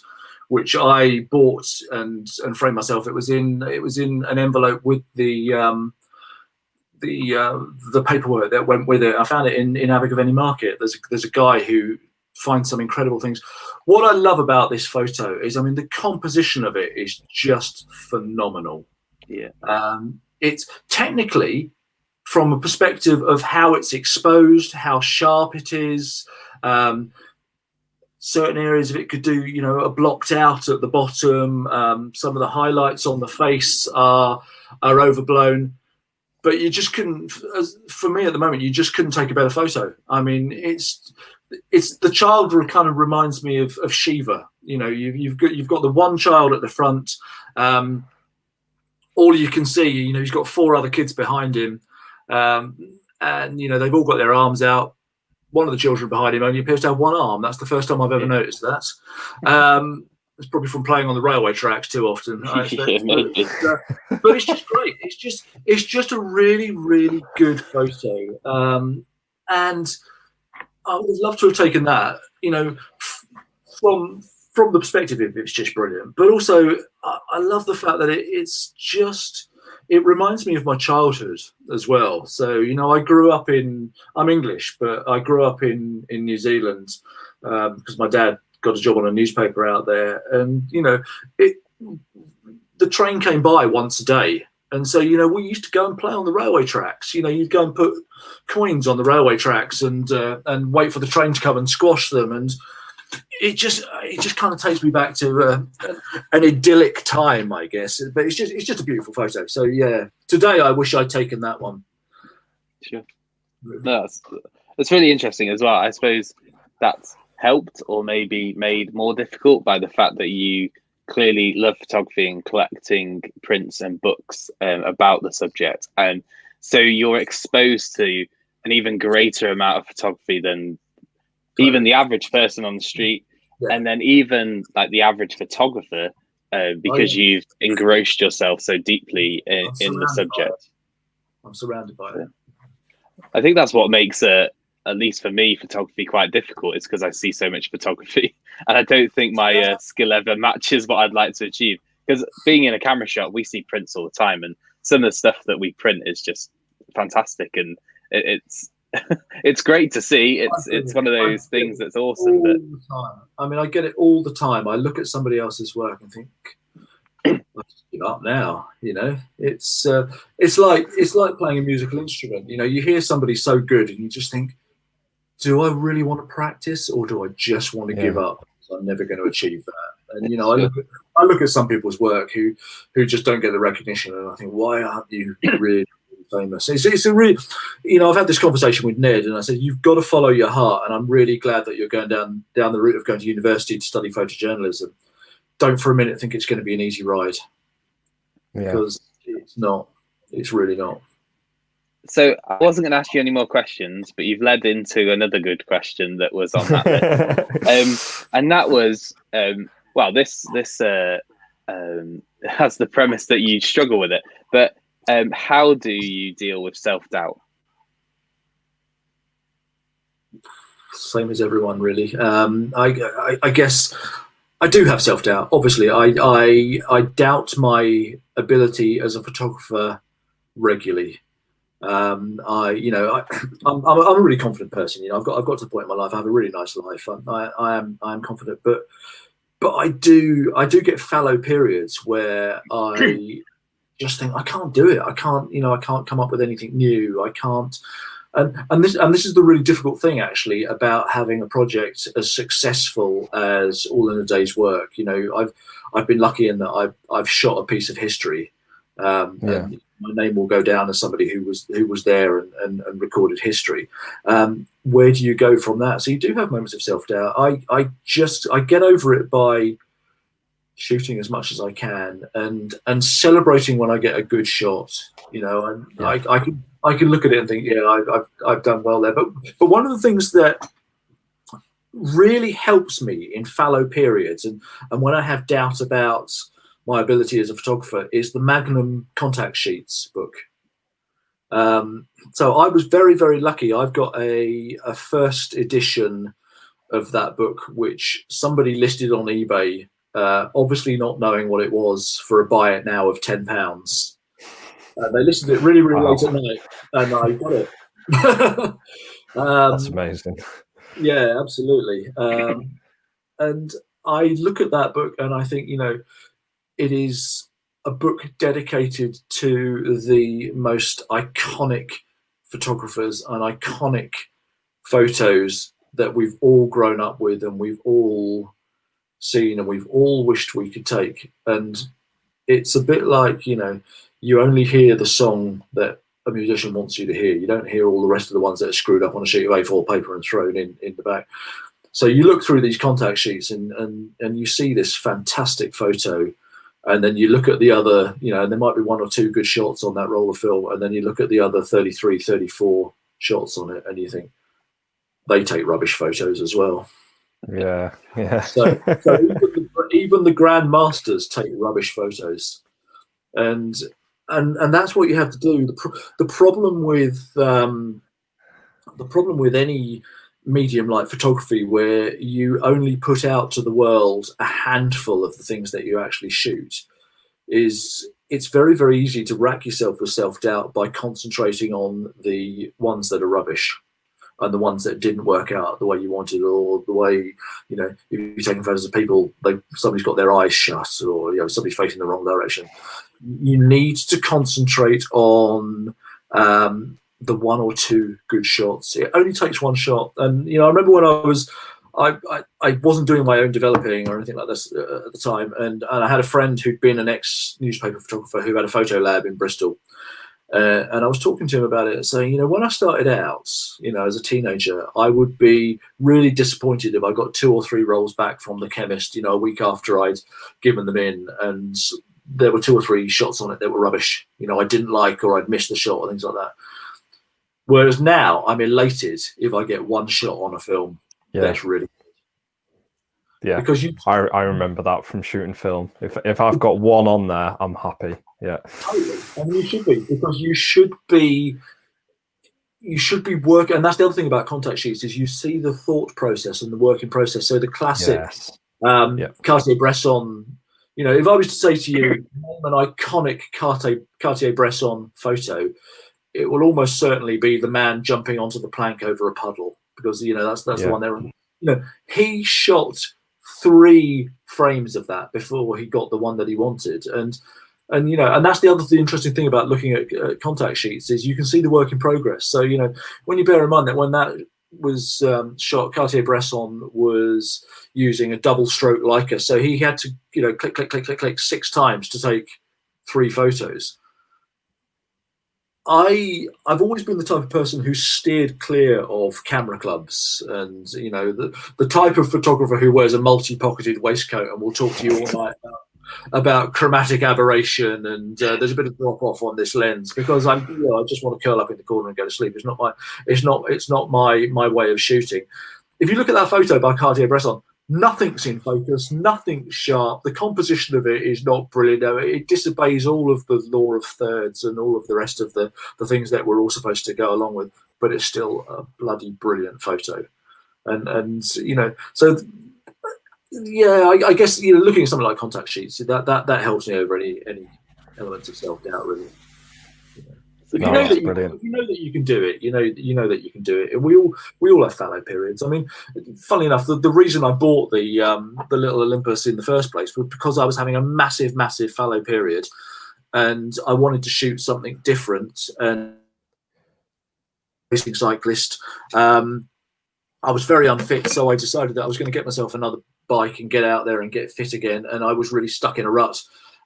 Speaker 3: which I bought and framed myself. It was in an envelope with the paperwork that went with it. I found it in Abergavenny Market. There's a guy who finds some incredible things. What I love about this photo is, I mean, the composition of it is just phenomenal.
Speaker 2: Yeah.
Speaker 3: It's technically, from a perspective of how it's exposed, how sharp it is. Certain areas of it could do, are blocked out at the bottom. Some of the highlights on the face are overblown. But you just couldn't, for me at the moment, you just couldn't take a better photo. I mean, it's the child kind of reminds me of Shiva. You've got the one child at the front. All you can see, he's got 4 other kids behind him, and they've all got their arms out. One of the children behind him only appears to have one arm. That's the first time I've ever noticed that. It's probably from playing on the railway tracks too often. But it's just great. It's just a really, really good photo. And I would have loved to have taken that, from the perspective of it's just brilliant. But also, I love the fact that it reminds me of my childhood as well. So, I grew up I'm English, but I grew up in New Zealand because my dad got a job on a newspaper out there, and the train came by once a day, and so we used to go and play on the railway tracks. You'd go and put coins on the railway tracks and wait for the train to come and squash them, and it just kind of takes me back to an idyllic time, I guess. But it's just a beautiful photo. So yeah, today I wish I'd taken that one.
Speaker 2: Sure, that's really interesting as well. I suppose that's helped or maybe made more difficult by the fact that you clearly love photography and collecting prints and books about the subject, and so you're exposed to an even greater amount of photography than even the average person on the street, and then even like the average photographer, because you've engrossed yourself so deeply in the subject.
Speaker 3: I'm surrounded by it.
Speaker 2: I think that's what makes at least for me, photography quite difficult. It's because I see so much photography, and I don't think my skill ever matches what I'd like to achieve. Because being in a camera shop, we see prints all the time, and some of the stuff that we print is just fantastic, and it's it's great to see. It's one of those things that's awesome.
Speaker 3: All the time. I mean, I get it all the time. I look at somebody else's work and think, let's give up now. You know, it's like playing a musical instrument. You know, you hear somebody so good and you just think, do I really want to practice, or do I just want to give up? I'm never going to achieve that. And you know, I look at some people's work who just don't get the recognition, and I think, why aren't you really famous? It's a real, you know, I've had this conversation with Ned, and I said, you've got to follow your heart, and I'm really glad that you're going down the route of going to university to study photojournalism. Don't for a minute think it's going to be an easy ride, because it's not. It's really not.
Speaker 2: So I wasn't going to ask you any more questions, but you've led into another good question that was on that list, and that was, well, this has the premise that you struggle with it, but how do you deal with self-doubt?
Speaker 3: Same as everyone, really. I guess I do have self-doubt. Obviously, I doubt my ability as a photographer regularly. I'm a really confident person. You know, I've got to the point in my life. I have a really nice life. I am confident, but I do get fallow periods where I just think I can't do it. I can't come up with anything new. I can't. And this is the really difficult thing, actually, about having a project as successful as All in a Day's Work. You know, I've been lucky in that I've shot a piece of history. And my name will go down as somebody who was there and recorded history. Where do you go from that? So you do have moments of self-doubt. I get over it by shooting as much as I can and celebrating when I get a good shot. You know, and I can look at it and think, I've done well there. But one of the things that really helps me in fallow periods and when I have doubt about my ability as a photographer is the Magnum contact sheets book. So I was very, very lucky. I've got a first edition of that book, which somebody listed on eBay, obviously not knowing what it was, for a buy it now of £10. They listed it really, really late at night, and I got it.
Speaker 1: That's amazing.
Speaker 3: Yeah, absolutely. And I look at that book and I think, you know, it is a book dedicated to the most iconic photographers and iconic photos that we've all grown up with and we've all seen and we've all wished we could take. And it's a bit like, you know, you only hear the song that a musician wants you to hear. You don't hear all the rest of the ones that are screwed up on a sheet of A4 paper and thrown in the back. So you look through these contact sheets and you see this fantastic photo. And then you look at the other, you know, and there might be one or two good shots on that roll of film. And then you look at the other 33, 34 shots on it and you think, they take rubbish photos as well.
Speaker 1: Yeah.
Speaker 3: So even the grandmasters take rubbish photos. And that's what you have to do. The problem with any medium like photography, where you only put out to the world a handful of the things that you actually shoot, is it's very, very easy to rack yourself with self-doubt by concentrating on the ones that are rubbish and the ones that didn't work out the way you wanted, or the way, you know, if you're taking photos of people, somebody's got their eyes shut, or, you know, somebody's facing the wrong direction. You need to concentrate on the one or two good shots. It only takes one shot. And, you know, I remember when I wasn't doing my own developing or anything like this at the time, and I had a friend who'd been an ex-newspaper photographer who had a photo lab in Bristol. And I was talking to him about it, saying, you know, when I started out, you know, as a teenager, I would be really disappointed if I got 2 or 3 rolls back from the chemist, you know, a week after I'd given them in, and there were 2 or 3 shots on it that were rubbish, you know, I didn't like, or I'd missed the shot or things like that. Whereas now I'm elated if I get 1 shot on a film that's really good.
Speaker 1: Yeah, because I remember that from shooting film. If I've got 1 on there, I'm happy. Yeah.
Speaker 3: Totally. I mean, you should be, because you should be working. And that's the other thing about contact sheets, is you see the thought process and the working process. So the classic
Speaker 1: Yes.
Speaker 3: Cartier-Bresson, if I was to say to you, name an iconic Cartier-Bresson photo, it will almost certainly be the man jumping onto the plank over a puddle, because that's the one there. He shot 3 frames of that before he got the one that he wanted, and that's the interesting thing about looking at contact sheets, is you can see the work in progress. So when you bear in mind that when that was shot, Cartier-Bresson was using a double stroke Leica, so he had to click click click click click 6 times to take 3 photos. I've always been the type of person who steered clear of camera clubs, and the type of photographer who wears a multi-pocketed waistcoat and will talk to you all night about chromatic aberration and there's a bit of drop off on this lens, because I just want to curl up in the corner and go to sleep. It's not my way of shooting. If you look at that photo by Cartier-Bresson, nothing's in focus, nothing's sharp. The composition of it is not brilliant. It disobeys all of the law of thirds and all of the rest of the things that we're all supposed to go along with, but it's still a bloody brilliant photo. And so yeah, I guess looking at something like contact sheets, that helps me over any elements of self-doubt, really. If you know that you can do it, you know that you can do it. And we all have fallow periods. I mean, funnily enough, the reason I bought the little Olympus in the first place was because I was having a massive fallow period, and I wanted to shoot something different. And racing cyclist, I was very unfit, so I decided that I was going to get myself another bike and get out there and get fit again. And I was really stuck in a rut.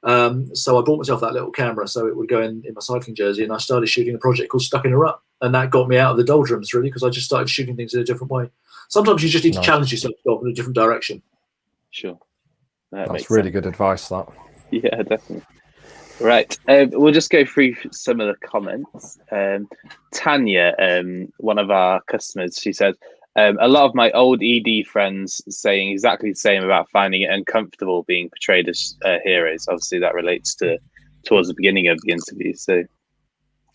Speaker 3: So I bought myself that little camera so it would go in my cycling jersey, and I started shooting a project called Stuck in a Rut, and that got me out of the doldrums, really, because I just started shooting things in a different way. Sometimes you just need to challenge yourself to go in a different direction.
Speaker 2: Sure.
Speaker 1: That's really good advice, that.
Speaker 2: Yeah, definitely. Right. We'll just go through some of the comments. Tanya, one of our customers, she said, a lot of my old ED friends saying exactly the same about finding it uncomfortable being portrayed as heroes. Obviously, that relates towards the beginning of the interview. So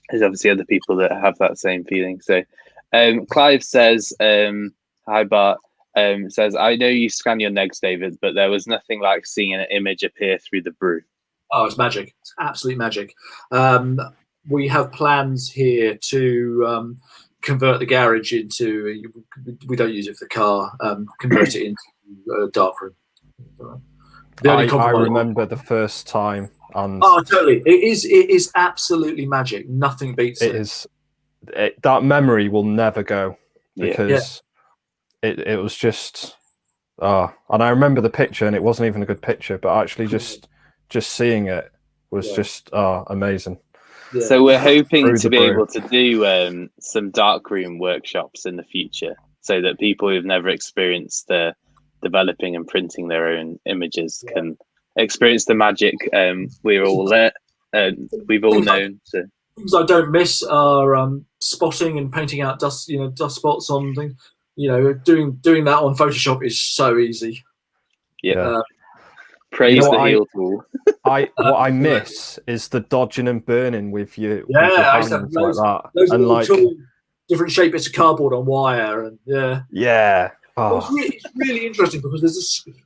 Speaker 2: there's obviously other people that have that same feeling. So Clive says, hi, Bart, says, I know you scan your negs, David, but there was nothing like seeing an image appear through the brew.
Speaker 3: Oh, it's magic. It's absolute magic. We have plans here to convert the garage into, we don't use it for the car, convert it into a darkroom.
Speaker 1: I remember the first time. And
Speaker 3: totally. It is absolutely magic. Nothing beats it.
Speaker 1: That memory will never go, because it was just, and I remember the picture, and it wasn't even a good picture, but actually just seeing it was just amazing.
Speaker 2: Yeah. So we're hoping to be able to do some darkroom workshops in the future, so that people who've never experienced developing and printing their own images can experience the magic we've all known. So
Speaker 3: things I don't miss are spotting and painting out dust spots on things. Doing that on Photoshop is so easy.
Speaker 2: Yeah. Praise the heel tool.
Speaker 1: What I miss is the dodging and burning with your
Speaker 3: I
Speaker 1: hands
Speaker 3: used
Speaker 1: like that.
Speaker 3: Those
Speaker 1: and like
Speaker 3: tools, different shape bits of cardboard on wire, and it's really interesting, because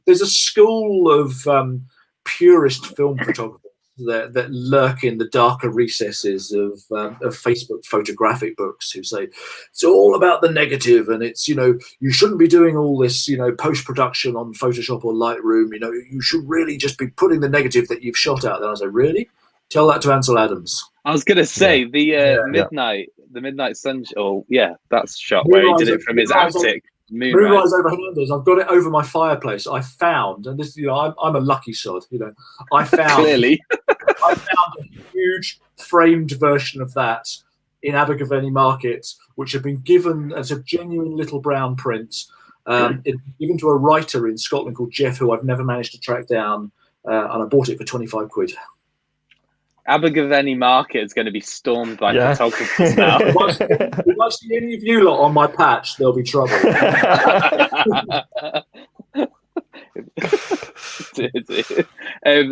Speaker 3: there's a school of purist film photographers that lurk in the darker recesses of Facebook photographic books, who say it's all about the negative, and it's you shouldn't be doing all this post-production on Photoshop or Lightroom. You should really just be putting the negative that you've shot out there. I say, really? Tell that to Ansel Adams.
Speaker 2: I was gonna say the midnight sun. That's shot where he did it from his attic.
Speaker 3: Moonrise over Hernandez. I've got it over my fireplace. I found, and this, I'm a lucky sod. I found
Speaker 2: clearly.
Speaker 3: I found a huge framed version of that in Abergavenny Market, which had been given as a genuine little brown print, given to a writer in Scotland called Jeff, who I've never managed to track down, and I bought it for 25 quid.
Speaker 2: Abergavenny Market is going to be stormed by photographers now.
Speaker 3: If I see any of you lot on my patch, there'll be trouble.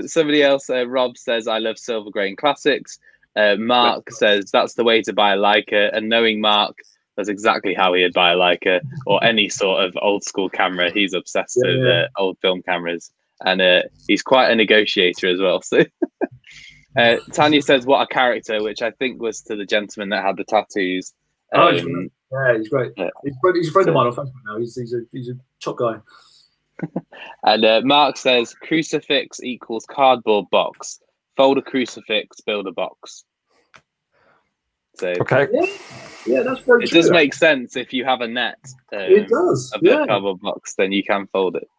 Speaker 2: Somebody else, Rob says, I love silver grain classics. Mark says that's the way to buy a Leica, and knowing Mark, that's exactly how he'd buy a Leica or any sort of old school camera. He's obsessed with old film cameras, and he's quite a negotiator as well. So Tanya says, what a character, which I think was to the gentleman that had the tattoos.
Speaker 3: He's great. He's a friend of mine on Facebook now. He's a top guy.
Speaker 2: And Mark says, crucifix equals cardboard box. Fold a crucifix, build a box. So
Speaker 1: okay.
Speaker 3: Yeah, that's very true.
Speaker 2: It does make sense if you have a net.
Speaker 3: It does.
Speaker 2: Of the cardboard box, then you can fold it.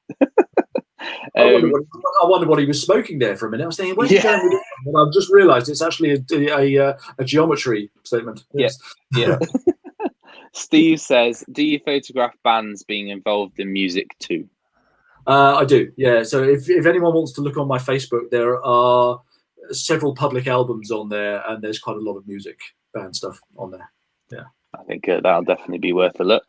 Speaker 3: I wonder what he was smoking there for a minute. I was thinking, where's he going with it? And I've just realised it's actually a geometry statement. Yes.
Speaker 2: Yeah. Steve says, do you photograph bands being involved in music too?
Speaker 3: I do, yeah. So if anyone wants to look on my Facebook, there are several public albums on there, and there's quite a lot of music band stuff on there. Yeah,
Speaker 2: I think that'll definitely be worth a look.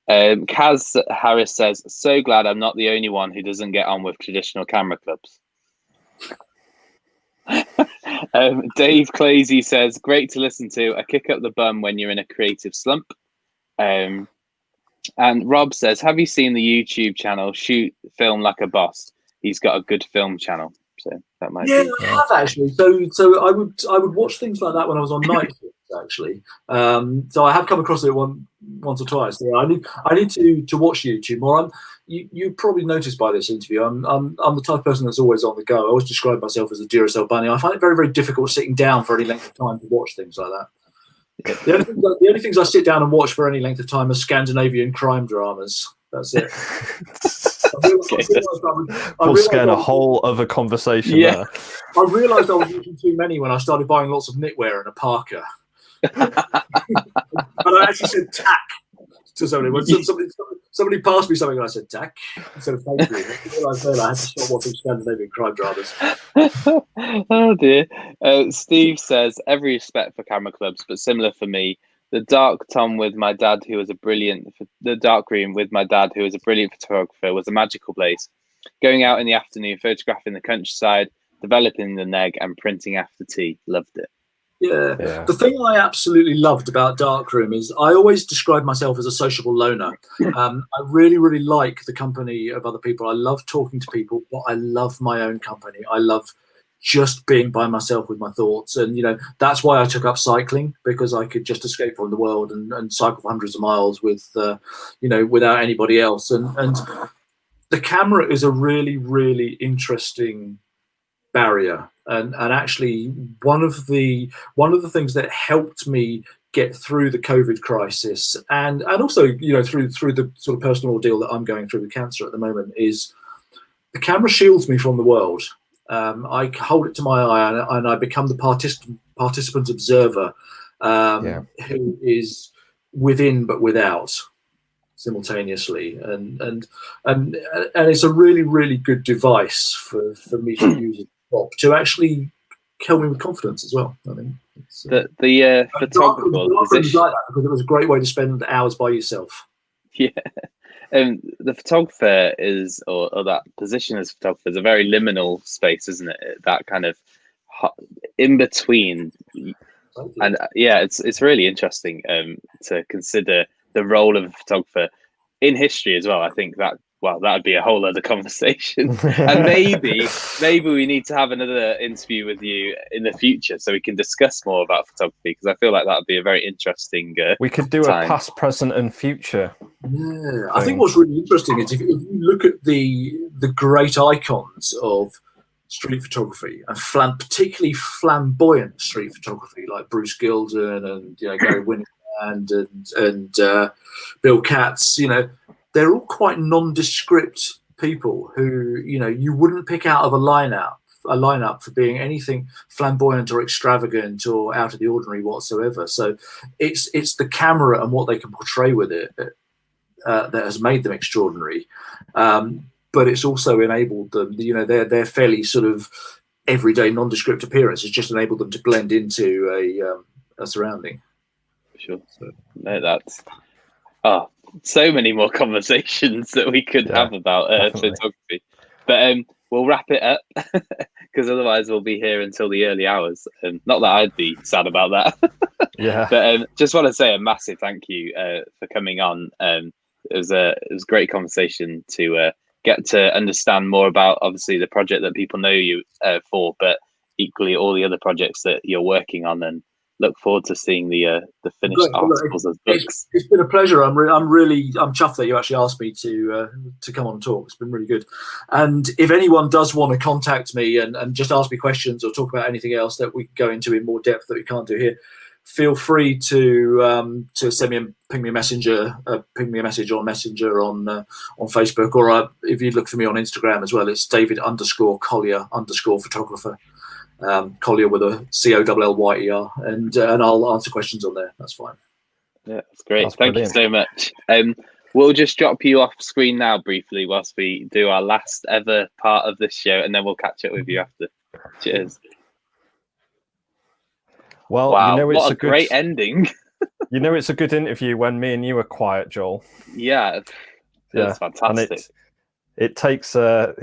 Speaker 2: Kaz Harris says, so glad I'm not the only one who doesn't get on with traditional camera clubs. Dave Clazy says, great to listen to. A kick up the bum when you're in a creative slump. And Rob says, have you seen the YouTube channel Shoot Film Like a Boss? He's got a good film channel. So that might be.
Speaker 3: I have actually. So I would watch things like that when I was on night shifts, actually. So I have come across it once or twice. Yeah, I need to watch YouTube more. You probably noticed by this interview, I'm the type of person that's always on the go. I always describe myself as a Duracell bunny. I find it very, very difficult sitting down for any length of time to watch things like that. The only things I sit down and watch for any length of time are Scandinavian crime dramas. That's it.
Speaker 1: We'll scan a whole other conversation there.
Speaker 3: I realised I was watching too many when I started buying lots of knitwear and a parka. And I actually said tack to somebody. When somebody passed me something and I said tack instead of thank you. I realised then I had to stop watching Scandinavian crime dramas.
Speaker 2: Oh dear. Steve says, every respect for camera clubs, but similar for me. The dark room with my dad, who was a brilliant photographer, was a magical place. Going out in the afternoon, photographing the countryside, developing the neg, and printing after tea. Loved it.
Speaker 3: Yeah. The thing I absolutely loved about Darkroom is I always describe myself as a sociable loner. I really, really like the company of other people. I love talking to people, but I love my own company. I love just being by myself with my thoughts. And, that's why I took up cycling, because I could just escape from the world and cycle for hundreds of miles with, without anybody else. And the camera is a really, really interesting barrier. And actually one of the things that helped me get through the COVID crisis and also, through the sort of personal ordeal that I'm going through with cancer at the moment is the camera shields me from the world. I hold it to my eye and I become the participant observer who is within but without simultaneously, and it's a really, really good device for me to use to actually help me with confidence as well. I mean,
Speaker 2: the photographer
Speaker 3: like that because it was a great way to spend hours by yourself.
Speaker 2: Yeah. The photographer is, or that position as photographer is a very liminal space, isn't it? That kind of in between, and it's really interesting to consider the role of a photographer in history as well. I think that would be a whole other conversation, and maybe we need to have another interview with you in the future so we can discuss more about photography, because I feel like that would be a very interesting.
Speaker 1: We could do a past, present, and future.
Speaker 3: Yeah, I think what's really interesting is if you look at the great icons of street photography and particularly flamboyant street photography, like Bruce Gilden and Gary Winogrand and Bill Katz, they're all quite nondescript people who, you wouldn't pick out of a lineup for being anything flamboyant or extravagant or out of the ordinary whatsoever. So it's the camera and what they can portray with it that has made them extraordinary. But it's also enabled them, their fairly sort of everyday nondescript appearance has just enabled them to blend into a surrounding.
Speaker 2: Sure. So, no, that's so many more conversations that we could have about photography. But we'll wrap it up because otherwise we'll be here until the early hours. Not that I'd be sad about that.
Speaker 1: Yeah.
Speaker 2: But just want to say a massive thank you for coming on. It was a great conversation to get to understand more about obviously the project that people know you for, but equally all the other projects that you're working on, and look forward to seeing the finished articles as books.
Speaker 3: It's been a pleasure. I'm chuffed that you actually asked me to come on and talk. It's been really good. And if anyone does want to contact me and just ask me questions or talk about anything else that we can go into in more depth that we can't do here, feel free to send me ping me a message on Messenger on Facebook, or if you look for me on Instagram as well, it's David_Collyer_photographer. Collyer with a COLLYER, and I'll answer questions on there. That's fine.
Speaker 2: Yeah, that's great.
Speaker 1: That's
Speaker 2: Thank
Speaker 1: brilliant.
Speaker 2: you so much. We'll just drop you off screen now briefly whilst we do our last ever part of this show, and then we'll catch up with you after. Cheers.
Speaker 1: Well,
Speaker 2: wow,
Speaker 1: you know, it's
Speaker 2: what a great ending.
Speaker 1: You know, it's a good interview when me and you are quiet, Joel.
Speaker 2: Yeah, it's fantastic.
Speaker 1: And it takes someone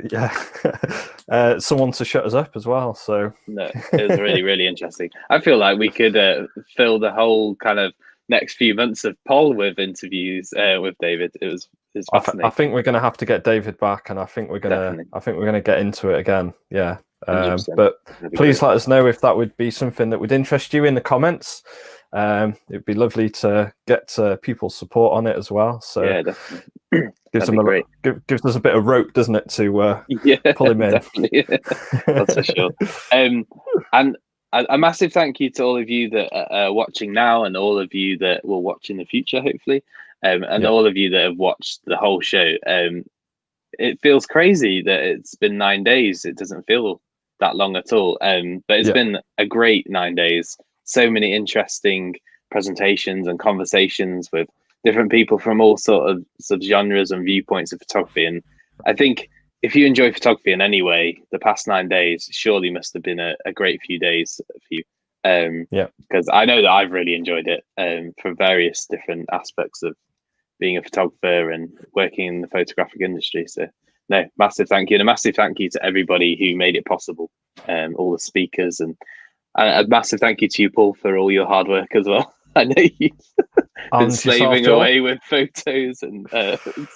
Speaker 1: to shut us up as well. So
Speaker 2: no, it was really, really interesting. I feel like we could fill the whole kind of next few months of poll with interviews with David. It was fascinating.
Speaker 1: I think we're going to have to get David back, and I think we're going to get into it again. Yeah. But please let us know if that would be something that would interest you in the comments. It'd be lovely to get people's support on it as well. So
Speaker 2: yeah, definitely.
Speaker 1: gives us a bit of rope, doesn't it, to pull him in?
Speaker 2: Definitely. That's for sure. And a massive thank you to all of you that are watching now, and all of you that will watch in the future, hopefully, and all of you that have watched the whole show. It feels crazy that it's been 9 days. It doesn't feel that long at all. But it's been a great 9 days. So many interesting presentations and conversations with different people from all sort of genres and viewpoints of photography. And I think if you enjoy photography in any way, the past 9 days surely must have been a great few days for you. Because I know that I've really enjoyed it from various different aspects of being a photographer and working in the photographic industry. So no, massive thank you, and a massive thank you to everybody who made it possible, all the speakers, and a massive thank you to you, Paul, for all your hard work as well. I know you've been slaving away with photos and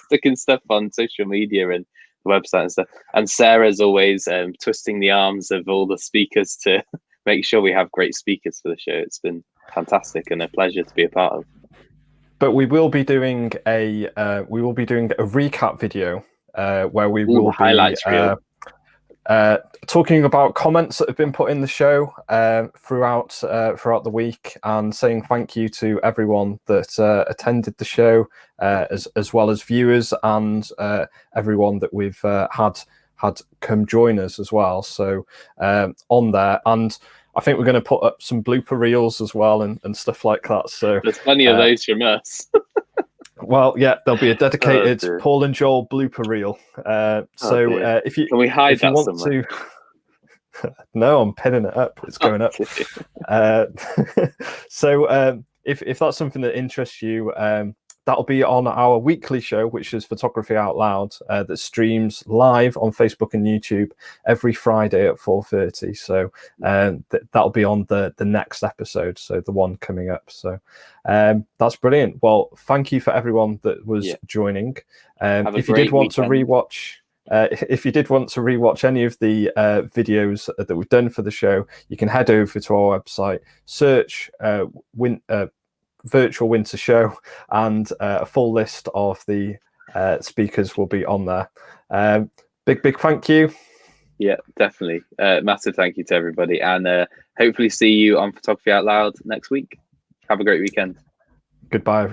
Speaker 2: sticking stuff on social media and the website and stuff. And Sarah's always twisting the arms of all the speakers to make sure we have great speakers for the show. It's been fantastic and a pleasure to be a part of.
Speaker 1: But we will be doing a recap video where we will be talking about comments that have been put in the show throughout the week, and saying thank you to everyone that attended the show, as well as viewers and everyone that we've had come join us as well. So on there, and I think we're going to put up some blooper reels as well and stuff like that. So
Speaker 2: there's plenty of those from us.
Speaker 1: Well, yeah, there'll be a dedicated Paul and Joel blooper reel. If you
Speaker 2: can we hide
Speaker 1: if you
Speaker 2: that
Speaker 1: want
Speaker 2: somewhere?
Speaker 1: No, I'm pinning it up. It's going up. If that's something that interests you, that'll be on our weekly show, which is Photography Out Loud, that streams live on Facebook and YouTube every Friday at 4:30. So that'll be on the next episode, so the one coming up. So that's brilliant. Well, thank you for everyone that was joining. If you did want to rewatch any of the videos that we've done for the show, you can head over to our website, search Virtual Winter Show, and a full list of the speakers will be on there. Big thank you.
Speaker 2: Yeah, definitely. Massive thank you to everybody, and hopefully see you on Photography Out Loud next week. Have a great weekend.
Speaker 1: Goodbye.